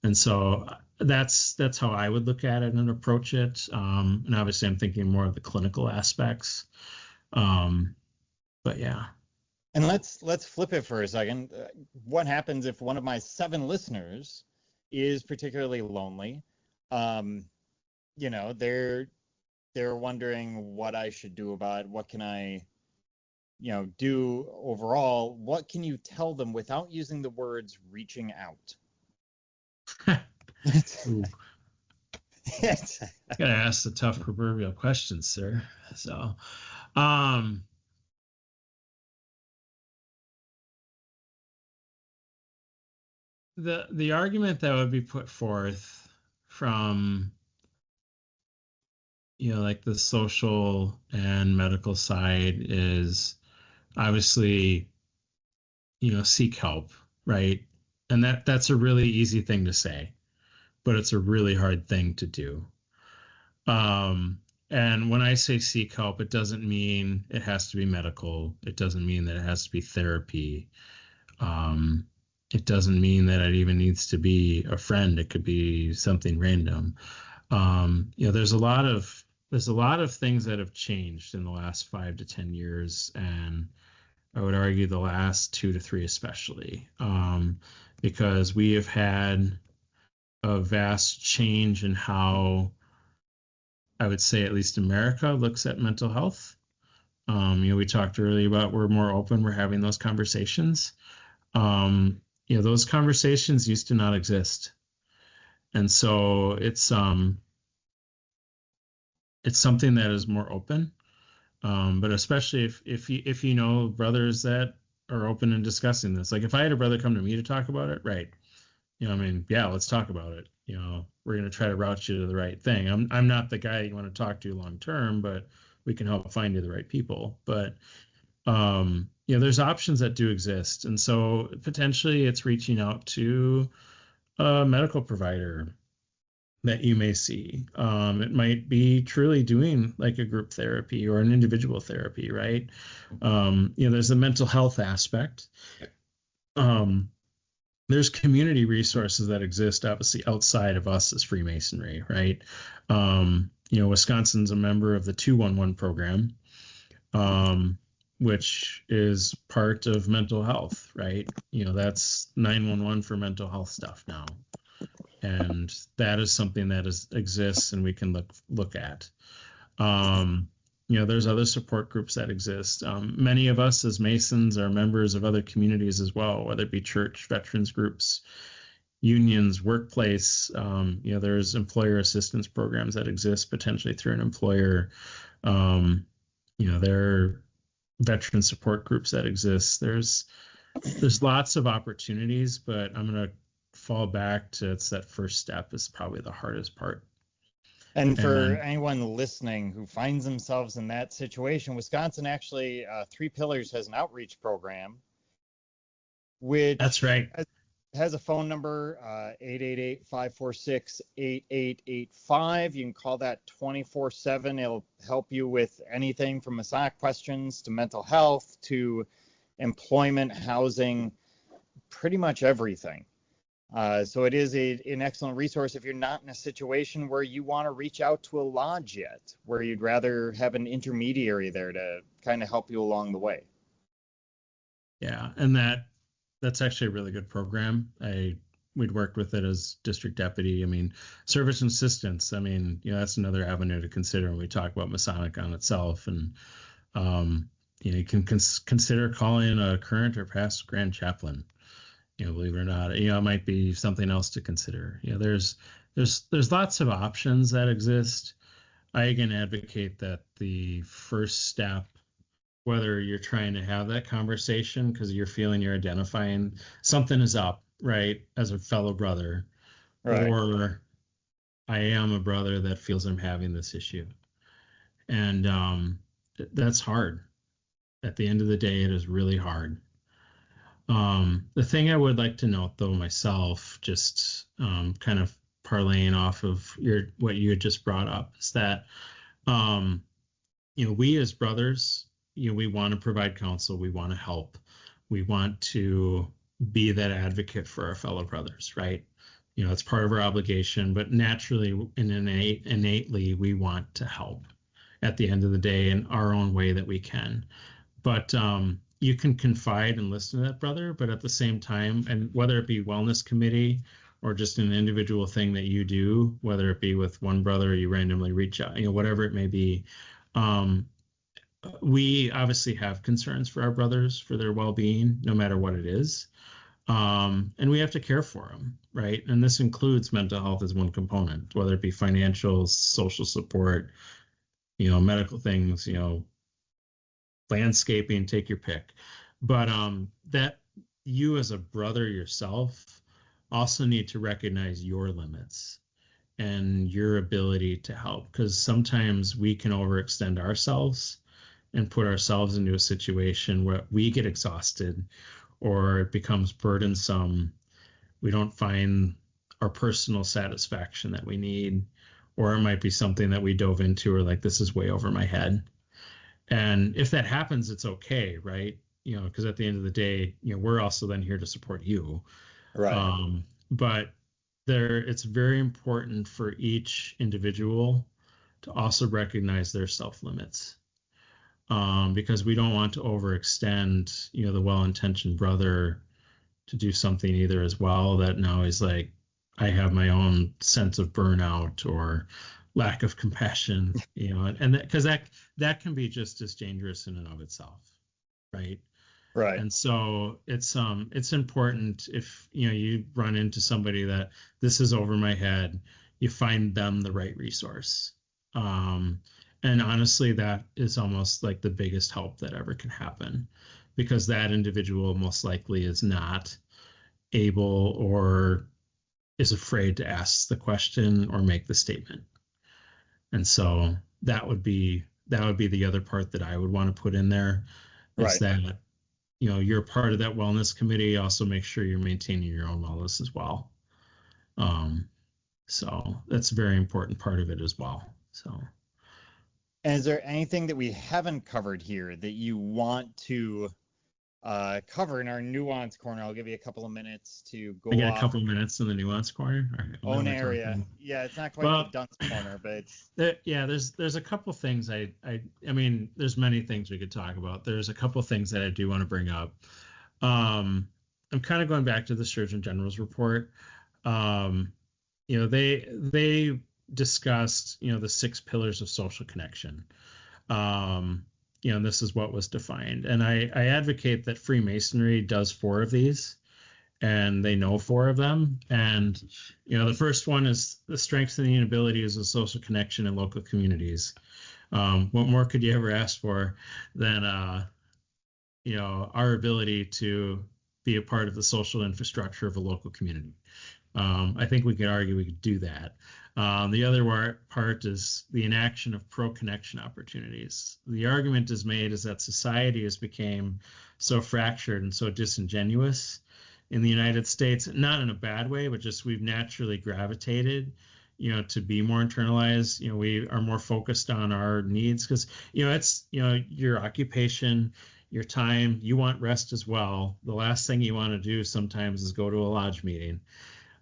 And so that's how I would look at it and approach it. And obviously, I'm thinking more of the clinical aspects. But yeah. And let's flip it for a second. What happens if one of my 7 listeners is particularly lonely? They're wondering what I should do about it. What can I, do overall? What can you tell them without using the words reaching out? Ooh, gotta ask the tough proverbial questions, sir. So, the argument that would be put forth from like the social and medical side is obviously seek help, right? And that's a really easy thing to say, but it's a really hard thing to do. And when I say seek help, it doesn't mean it has to be medical. It doesn't mean that it has to be therapy. It doesn't mean that it even needs to be a friend. It could be something random. There's a lot of things that have changed in the last 5 to 10 years, and I would argue the last 2 to 3 especially, because we have had a vast change in how I would say at least America looks at mental health. We talked earlier about we're more open, we're having those conversations. Those conversations used to not exist. And so it's something that is more open. But especially if you know brothers that are open and discussing this. Like if I had a brother come to me to talk about it, right? Yeah, let's talk about it. We're going to try to route you to the right thing. I'm not the guy you want to talk to long term, but we can help find you the right people. But there's options that do exist, and so potentially it's reaching out to a medical provider that you may see. It might be truly doing like a group therapy or an individual therapy, right? There's a mental health aspect. There's community resources that exist obviously outside of us as Freemasonry, right? Wisconsin's a member of the 211 program, which is part of mental health, right? That's 911 for mental health stuff now. And that is something that exists and we can look at. There's other support groups that exist. Many of us as Masons are members of other communities as well, whether it be church, veterans groups, unions, workplace. There's employer assistance programs that exist potentially through an employer. There are veteran support groups that exist. There's lots of opportunities, but I'm going to fall back to it's that first step is probably the hardest part. And for anyone listening who finds themselves in that situation, Wisconsin actually, 3 Pillars has an outreach program, which that's right. Has a phone number, 888-546-8885. You can call that 24/7. It'll help you with anything from Masonic questions to mental health to employment, housing, pretty much everything. So it is an excellent resource if you're not in a situation where you want to reach out to a lodge yet, where you'd rather have an intermediary there to kind of help you along the way. Yeah, and that's actually a really good program. We'd worked with it as district deputy. Service and assistance. That's another avenue to consider when we talk about Masonic on itself. And you can consider calling a current or past grand chaplain. Believe it or not, it might be something else to consider. There's lots of options that exist. I again advocate that the first step, whether you're trying to have that conversation because you're feeling you're identifying something is up, right, as a fellow brother, right, or I am a brother that feels I'm having this issue. And that's hard. At the end of the day, it is really hard. The thing I would like to note, though, myself, just kind of parlaying off of what you had just brought up, is that we as brothers, we want to provide counsel, we want to help, we want to be that advocate for our fellow brothers, right? It's part of our obligation, but naturally and innately, we want to help at the end of the day in our own way that we can. But you can confide and listen to that brother, but at the same time, and whether it be wellness committee or just an individual thing that you do, whether it be with one brother or you randomly reach out, whatever it may be, we obviously have concerns for our brothers, for their well-being, no matter what it is. And we have to care for them, right? And this includes mental health as one component, whether it be financial, social support, medical things, landscaping, take your pick. But that you as a brother yourself also need to recognize your limits and your ability to help, because sometimes we can overextend ourselves and put ourselves into a situation where we get exhausted or it becomes burdensome. We don't find our personal satisfaction that we need, or it might be something that we dove into or like, this is way over my head. And if that happens, it's okay, right? Because at the end of the day, we're also then here to support you. Right. But it's very important for each individual to also recognize their self-limits. Because we don't want to overextend, the well-intentioned brother to do something either as well that now is like, I have my own sense of burnout or lack of compassion, and because that can be just as dangerous in and of itself, right? Right. And so it's important if you run into somebody that this is over my head, you find them the right resource. And honestly, that is almost like the biggest help that ever can happen, because that individual most likely is not able or is afraid to ask the question or make the statement. And so that would be the other part that I would want to put in there, is Right. that you're part of that wellness committee. Also make sure you're maintaining your own wellness as well. So that's a very important part of it as well. So. And is there anything that we haven't covered here that you want to cover in our nuance corner? I'll give you a couple of minutes to I go got a off couple minutes in the nuance corner. All right, what own am I area. talking? Yeah, it's not quite the Well, dunce corner, but it's there's a couple things I mean, there's many things we could talk about. There's a couple things that I do want to bring up. I'm kind of going back to the Surgeon General's report. They discussed, the 6 pillars of social connection. And this is what was defined. And I advocate that Freemasonry does 4 of these, and they know 4 of them. And, the first one is the strengthening abilities of social connection in local communities. What more could you ever ask for than, our ability to be a part of the social infrastructure of a local community? I think we could argue we could do that. The other part is the inaction of pro-connection opportunities. The argument is made is that society has become so fractured and so disingenuous in the United States, not in a bad way, but just we've naturally gravitated, to be more internalized. We are more focused on our needs because, it's, your occupation, your time, you want rest as well. The last thing you want to do sometimes is go to a lodge meeting.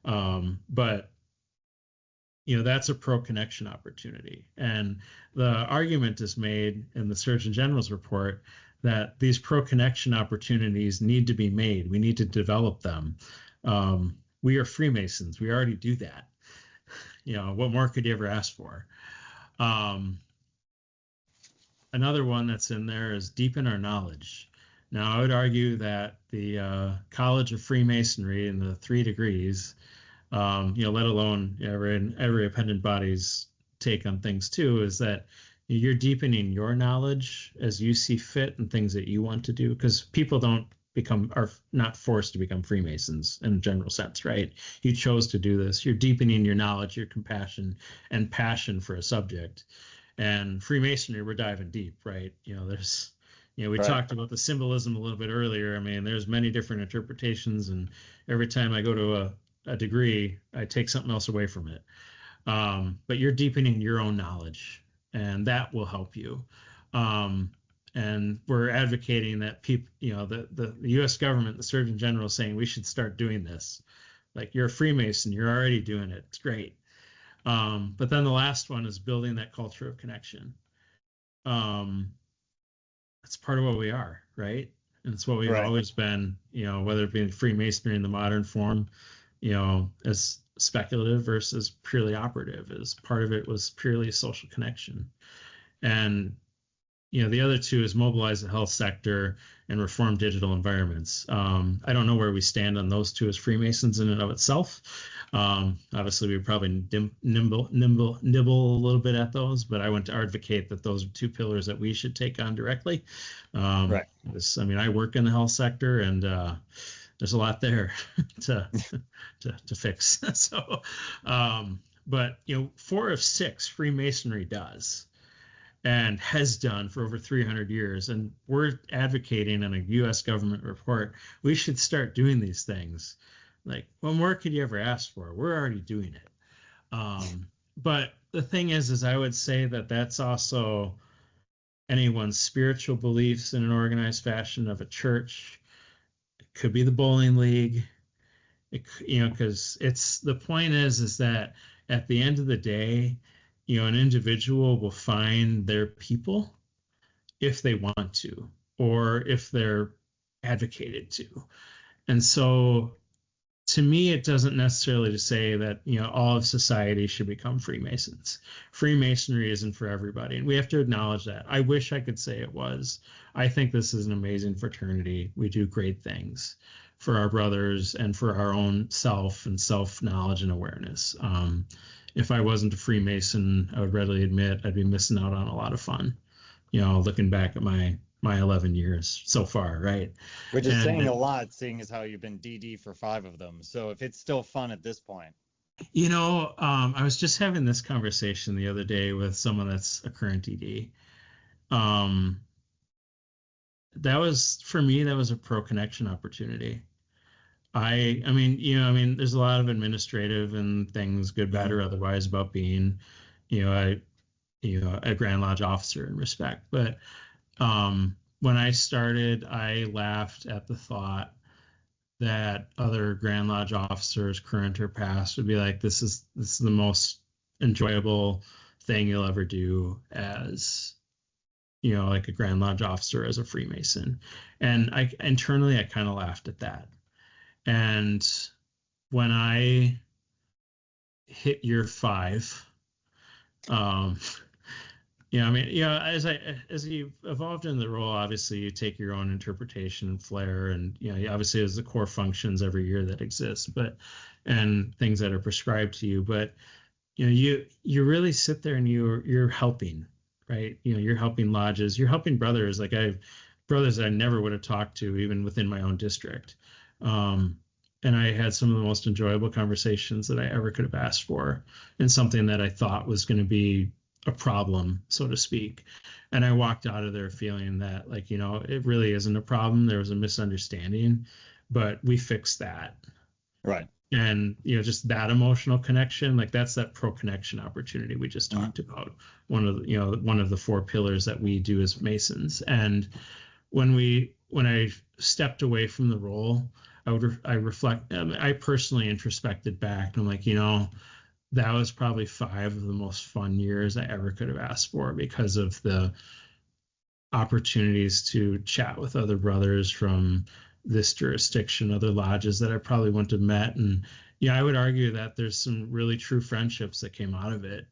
But that's a pro-connection opportunity. And the argument is made in the Surgeon General's report that these pro-connection opportunities need to be made. We need to develop them. We are Freemasons. We already do that. What more could you ever ask for? Another one that's in there is deepen our knowledge. Now, I would argue that the College of Freemasonry and the 3 degrees, let alone every appendant body's take on things too, is that you're deepening your knowledge as you see fit and things that you want to do, because people are not forced to become Freemasons in a general sense, right? You chose to do this. You're deepening your knowledge, your compassion and passion for a subject. And Freemasonry, we're diving deep, right? There's we right. talked about the symbolism a little bit earlier. I mean, there's many different interpretations, and every time I go to a degree, I take something else away from it. But you're deepening your own knowledge, and that will help you. And we're advocating that people, the U.S. government, the Surgeon General is saying we should start doing this. Like, you're a Freemason, you're already doing it. It's great. But then the last one is building that culture of connection. It's part of what we are, right? And it's what we've always been, whether it be Freemasonry in the modern form, as speculative versus purely operative, as part of it was purely a social connection. And the other two is mobilize the health sector and reform digital environments. I don't know where we stand on those two as Freemasons in and of itself. Obviously, we probably nibble a little bit at those, but I want to advocate that those are two pillars that we should take on directly. I work in the health sector, and there's a lot there to fix. So, but 4 of 6 Freemasonry does, and has done for over 300 years. And we're advocating in a U.S. government report, we should start doing these things. Like, what more could you ever ask for? We're already doing it. But the thing is I would say that that's also anyone's spiritual beliefs in an organized fashion of a church. It could be the bowling league. Because the point is that at the end of the day, an individual will find their people if they want to, or if they're advocated to. And so, to me, it doesn't necessarily to say that, all of society should become Freemasons. Freemasonry isn't for everybody, and we have to acknowledge that. I wish I could say it was. I think this is an amazing fraternity. We do great things for our brothers and for our own self and self-knowledge and awareness. If I wasn't a Freemason, I would readily admit I'd be missing out on a lot of fun, looking back at my 11 years so far, right? Which is saying a lot, seeing as how you've been DD for 5 of them. So if it's still fun at this point. I was just having this conversation the other day with someone that's a current DD. That was, for me, that was a pro-connection opportunity. There's a lot of administrative and things, good, bad, or otherwise, about being, a Grand Lodge officer in respect. But when I started, I laughed at the thought that other Grand Lodge officers, current or past, would be like, this is the most enjoyable thing you'll ever do as, like a Grand Lodge officer, as a Freemason. And I internally kind of laughed at that. And when I hit year 5, as you evolved in the role, obviously you take your own interpretation and flair, and obviously there's the core functions every year that exist, and things that are prescribed to you. But you really sit there and you're helping, right? You're helping lodges, you're helping brothers. Like, I have brothers that I never would have talked to, even within my own district. And I had some of the most enjoyable conversations that I ever could have asked for, and something that I thought was going to be a problem, so to speak. And I walked out of there feeling that, it really isn't a problem. There was a misunderstanding, but we fixed that. Right. And, just that emotional connection, like, that's that pro-connection opportunity we just talked about. One of the 4 pillars that we do as Masons. And when I stepped away from the role, I personally introspected back, and I'm like, that was probably 5 of the most fun years I ever could have asked for, because of the opportunities to chat with other brothers from this jurisdiction, other lodges that I probably wouldn't have met. And I would argue that there's some really true friendships that came out of it.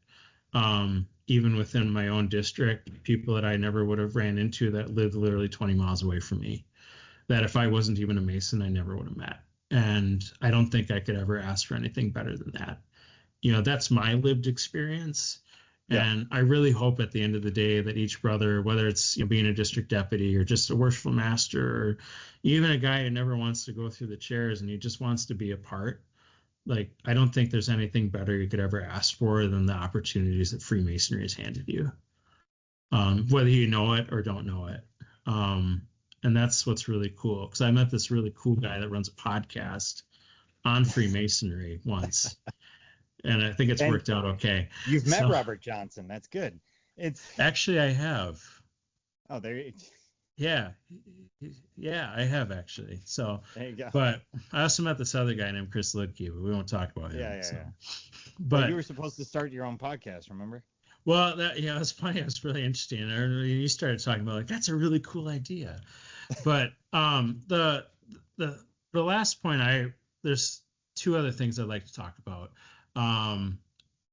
Even within my own district, people that I never would have ran into that lived literally 20 miles away from me, that if I wasn't even a Mason, I never would have met. And I don't think I could ever ask for anything better than that. That's my lived experience. Yeah. And I really hope at the end of the day that each brother, whether it's being a district deputy or just a worshipful master, or even a guy who never wants to go through the chairs and he just wants to be a part, like, I don't think there's anything better you could ever ask for than the opportunities that Freemasonry has handed you, whether you know it or don't know it. And that's what's really cool, because I met this really cool guy that runs a podcast on Freemasonry once. And I think it's worked out okay. You've met Robert Johnson. That's good. Actually, I have. Oh, Yeah, yeah, I have actually. So, there you go. but I also met this other guy named Chris Lidke, but we won't talk about him. Yeah. So, Well, you but were supposed to start your own podcast, remember? well, that yeah, it's funny. It was really interesting. And you started talking about like that's a really cool idea. But the the last point there's two other things I'd like to talk about. Um,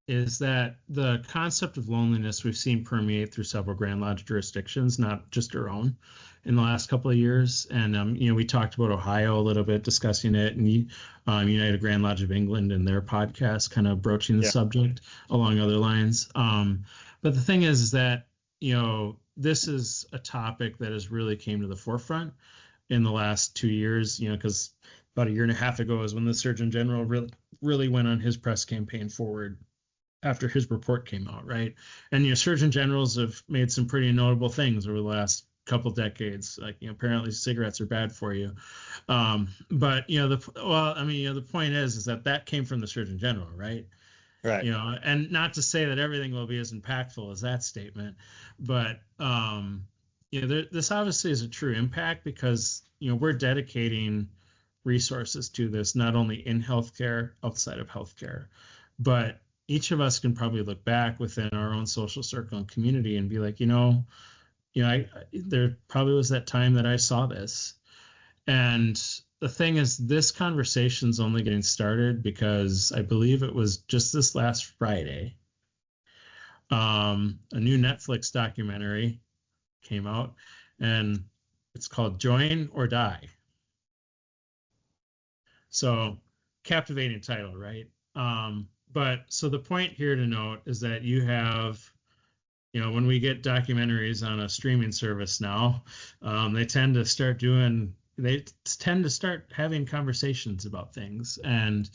is that the concept of loneliness we've seen permeate through several Grand Lodge jurisdictions, not just our own, in the last couple of years. And we talked about Ohio a little bit, discussing it, and United Grand Lodge of England and their podcast kind of broaching the Yeah. subject along other lines. But the thing is that this is a topic that has really came to the forefront in the last 2 years. Because about a year and a half ago is when the Surgeon General really went on his press campaign forward after his report came out, right? And surgeon generals have made some pretty notable things over the last couple decades. Like apparently cigarettes are bad for you, but the point is that came from the Surgeon General, right? Right. And not to say that everything will be as impactful as that statement, but this obviously is a true impact because we're dedicating resources to this, not only in healthcare, outside of healthcare, but each of us can probably look back within our own social circle and community and be like, there probably was that time that I saw this. And the thing is, this conversation's only getting started because I believe it was just this last Friday, a new Netflix documentary came out, and it's called Join or Die. So, captivating title, right? But so the point here to note is that you have, when we get documentaries on a streaming service now, they tend to start having conversations about things. And,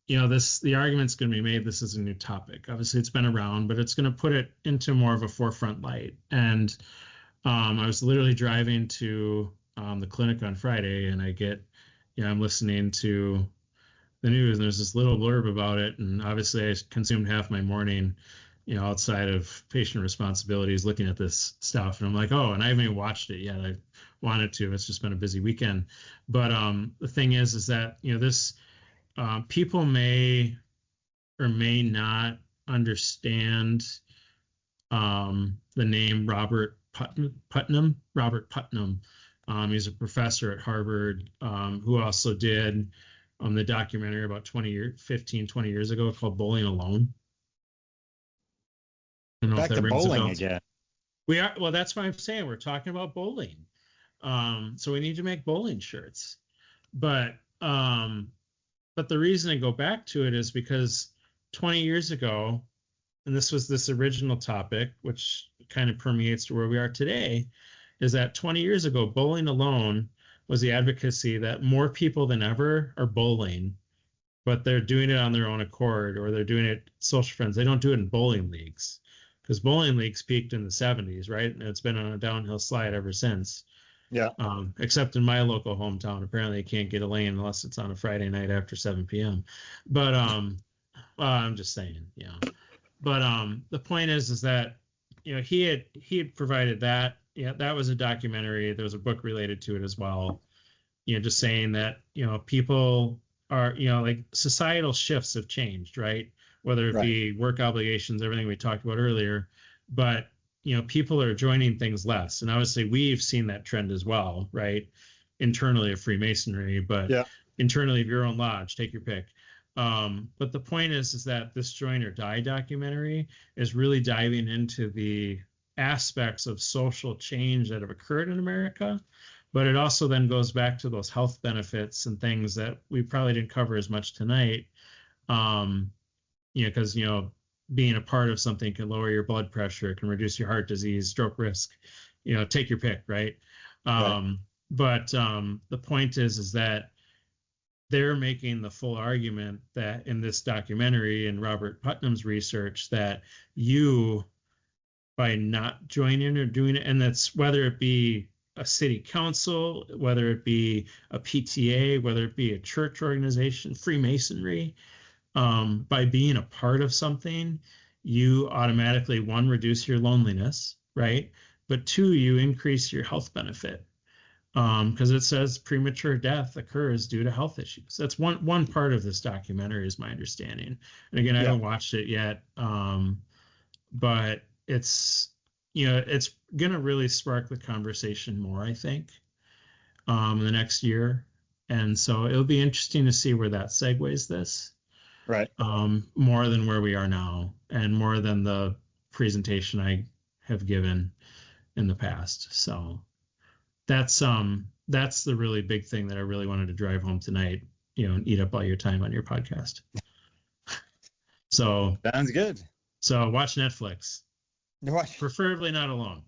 the argument's going to be made, this is a new topic. Obviously it's been around, but it's going to put it into more of a forefront light. And I was literally driving to the clinic on Friday, and I'm listening to the news, and there's this little blurb about it, and obviously I consumed half my morning outside of patient responsibilities looking at this stuff, and I'm like, oh, and I haven't even watched it yet. I wanted to. It's just been a busy weekend. But the thing is that this people may or may not understand the name Robert Putnam. He's a professor at Harvard who also did the documentary about 20 years ago called Bowling Alone. I don't know if Back that to rings a bowling bell. again. We are, well, that's why I'm saying we're talking about bowling. So we need to make bowling shirts. But the reason I go back to it is because 20 years ago, and this was this original topic, which kind of permeates to where we are today, is that 20 years ago, Bowling Alone was the advocacy that more people than ever are bowling, but they're doing it on their own accord, or they're doing it social friends. They don't do it in bowling leagues, because bowling leagues peaked in the 70s, right? And it's been on a downhill slide ever since. Yeah. Except in my local hometown, apparently you can't get a lane unless it's on a Friday night after 7 p.m. But well, I'm just saying, But the point is that he had provided that. That was a documentary. There was a book related to it as well. Just saying that people are like societal shifts have changed, right? Whether it be work obligations, everything we talked about earlier, but people are joining things less, and obviously we've seen that trend as well, right? Internally of Freemasonry, but internally of your own lodge, take your pick. But the point is that this Join or Die documentary is really diving into the aspects of social change that have occurred in America, but it also then goes back to those health benefits and things that we probably didn't cover as much tonight. Because being a part of something can lower your blood pressure, it can reduce your heart disease, stroke risk, take your pick, right? But the point is that they're making the full argument that in this documentary and Robert Putnam's research that by not joining or doing it, and that's whether it be a city council, whether it be a PTA, whether it be a church organization, Freemasonry, by being a part of something, you automatically, one, reduce your loneliness, right? but 2, you increase your health benefit. Because it says premature death occurs due to health issues. That's one part of this documentary, is my understanding. And again, I haven't watched it yet, but it's it's going to really spark the conversation more, I think, the next year. And so it'll be interesting to see where that segues this, Right. more than where we are now, and more than the presentation I have given in the past. So that's the really big thing that I really wanted to drive home tonight, and eat up all your time on your podcast. So sounds good. So watch Netflix, Watch. preferably not alone.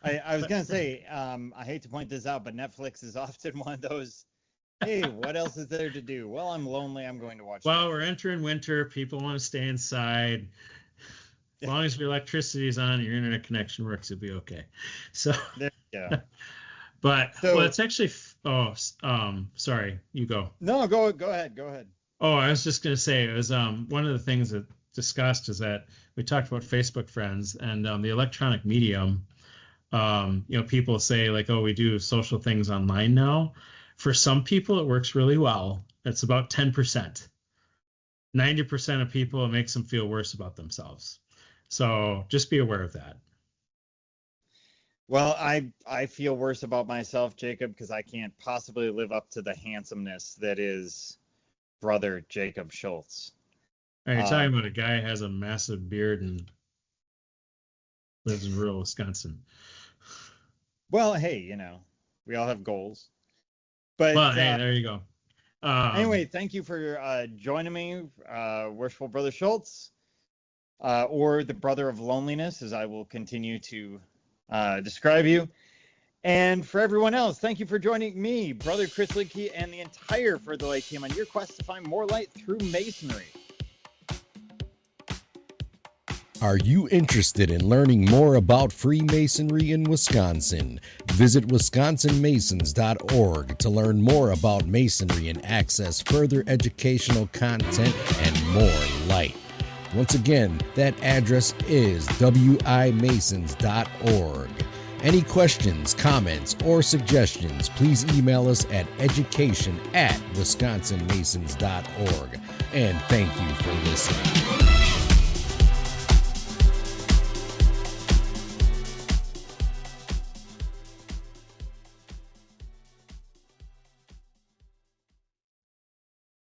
I was gonna say, I hate to point this out, but Netflix is often one of those, hey, what else is there to do? Well, I'm lonely, I'm going to watch. Well, Netflix. We're entering winter. People want to stay inside. As long as your electricity is on, your internet connection works, it'll be okay. So there you go. But it's actually. Sorry, you go. No, go ahead. Oh, I was just gonna say, it was one of the things that discussed is that we talked about Facebook friends and the electronic medium. People say like, oh, we do social things online now. For some people, it works really well. It's about 10%. 90% of people, it makes them feel worse about themselves. So just be aware of that. Well, I feel worse about myself, Jacob, because I can't possibly live up to the handsomeness that is brother Jacob Schultz. Are you talking about a guy who has a massive beard and lives in rural Wisconsin? Well, hey, we all have goals. But hey, there you go. Anyway, thank you for joining me, worshipful brother Schultz, or the brother of loneliness, as I will continue to describe you. And for everyone else, thank you for joining me, brother Chris Liedtke, and the entire Further Light team on your quest to find more light through Masonry. Are you interested in learning more about Freemasonry in Wisconsin? Visit wisconsinmasons.org to learn more about Masonry and access further educational content and more light. Once again, that address is wimasons.org. Any questions, comments, or suggestions, please email us at education@wisconsinmasons.org. And thank you for listening.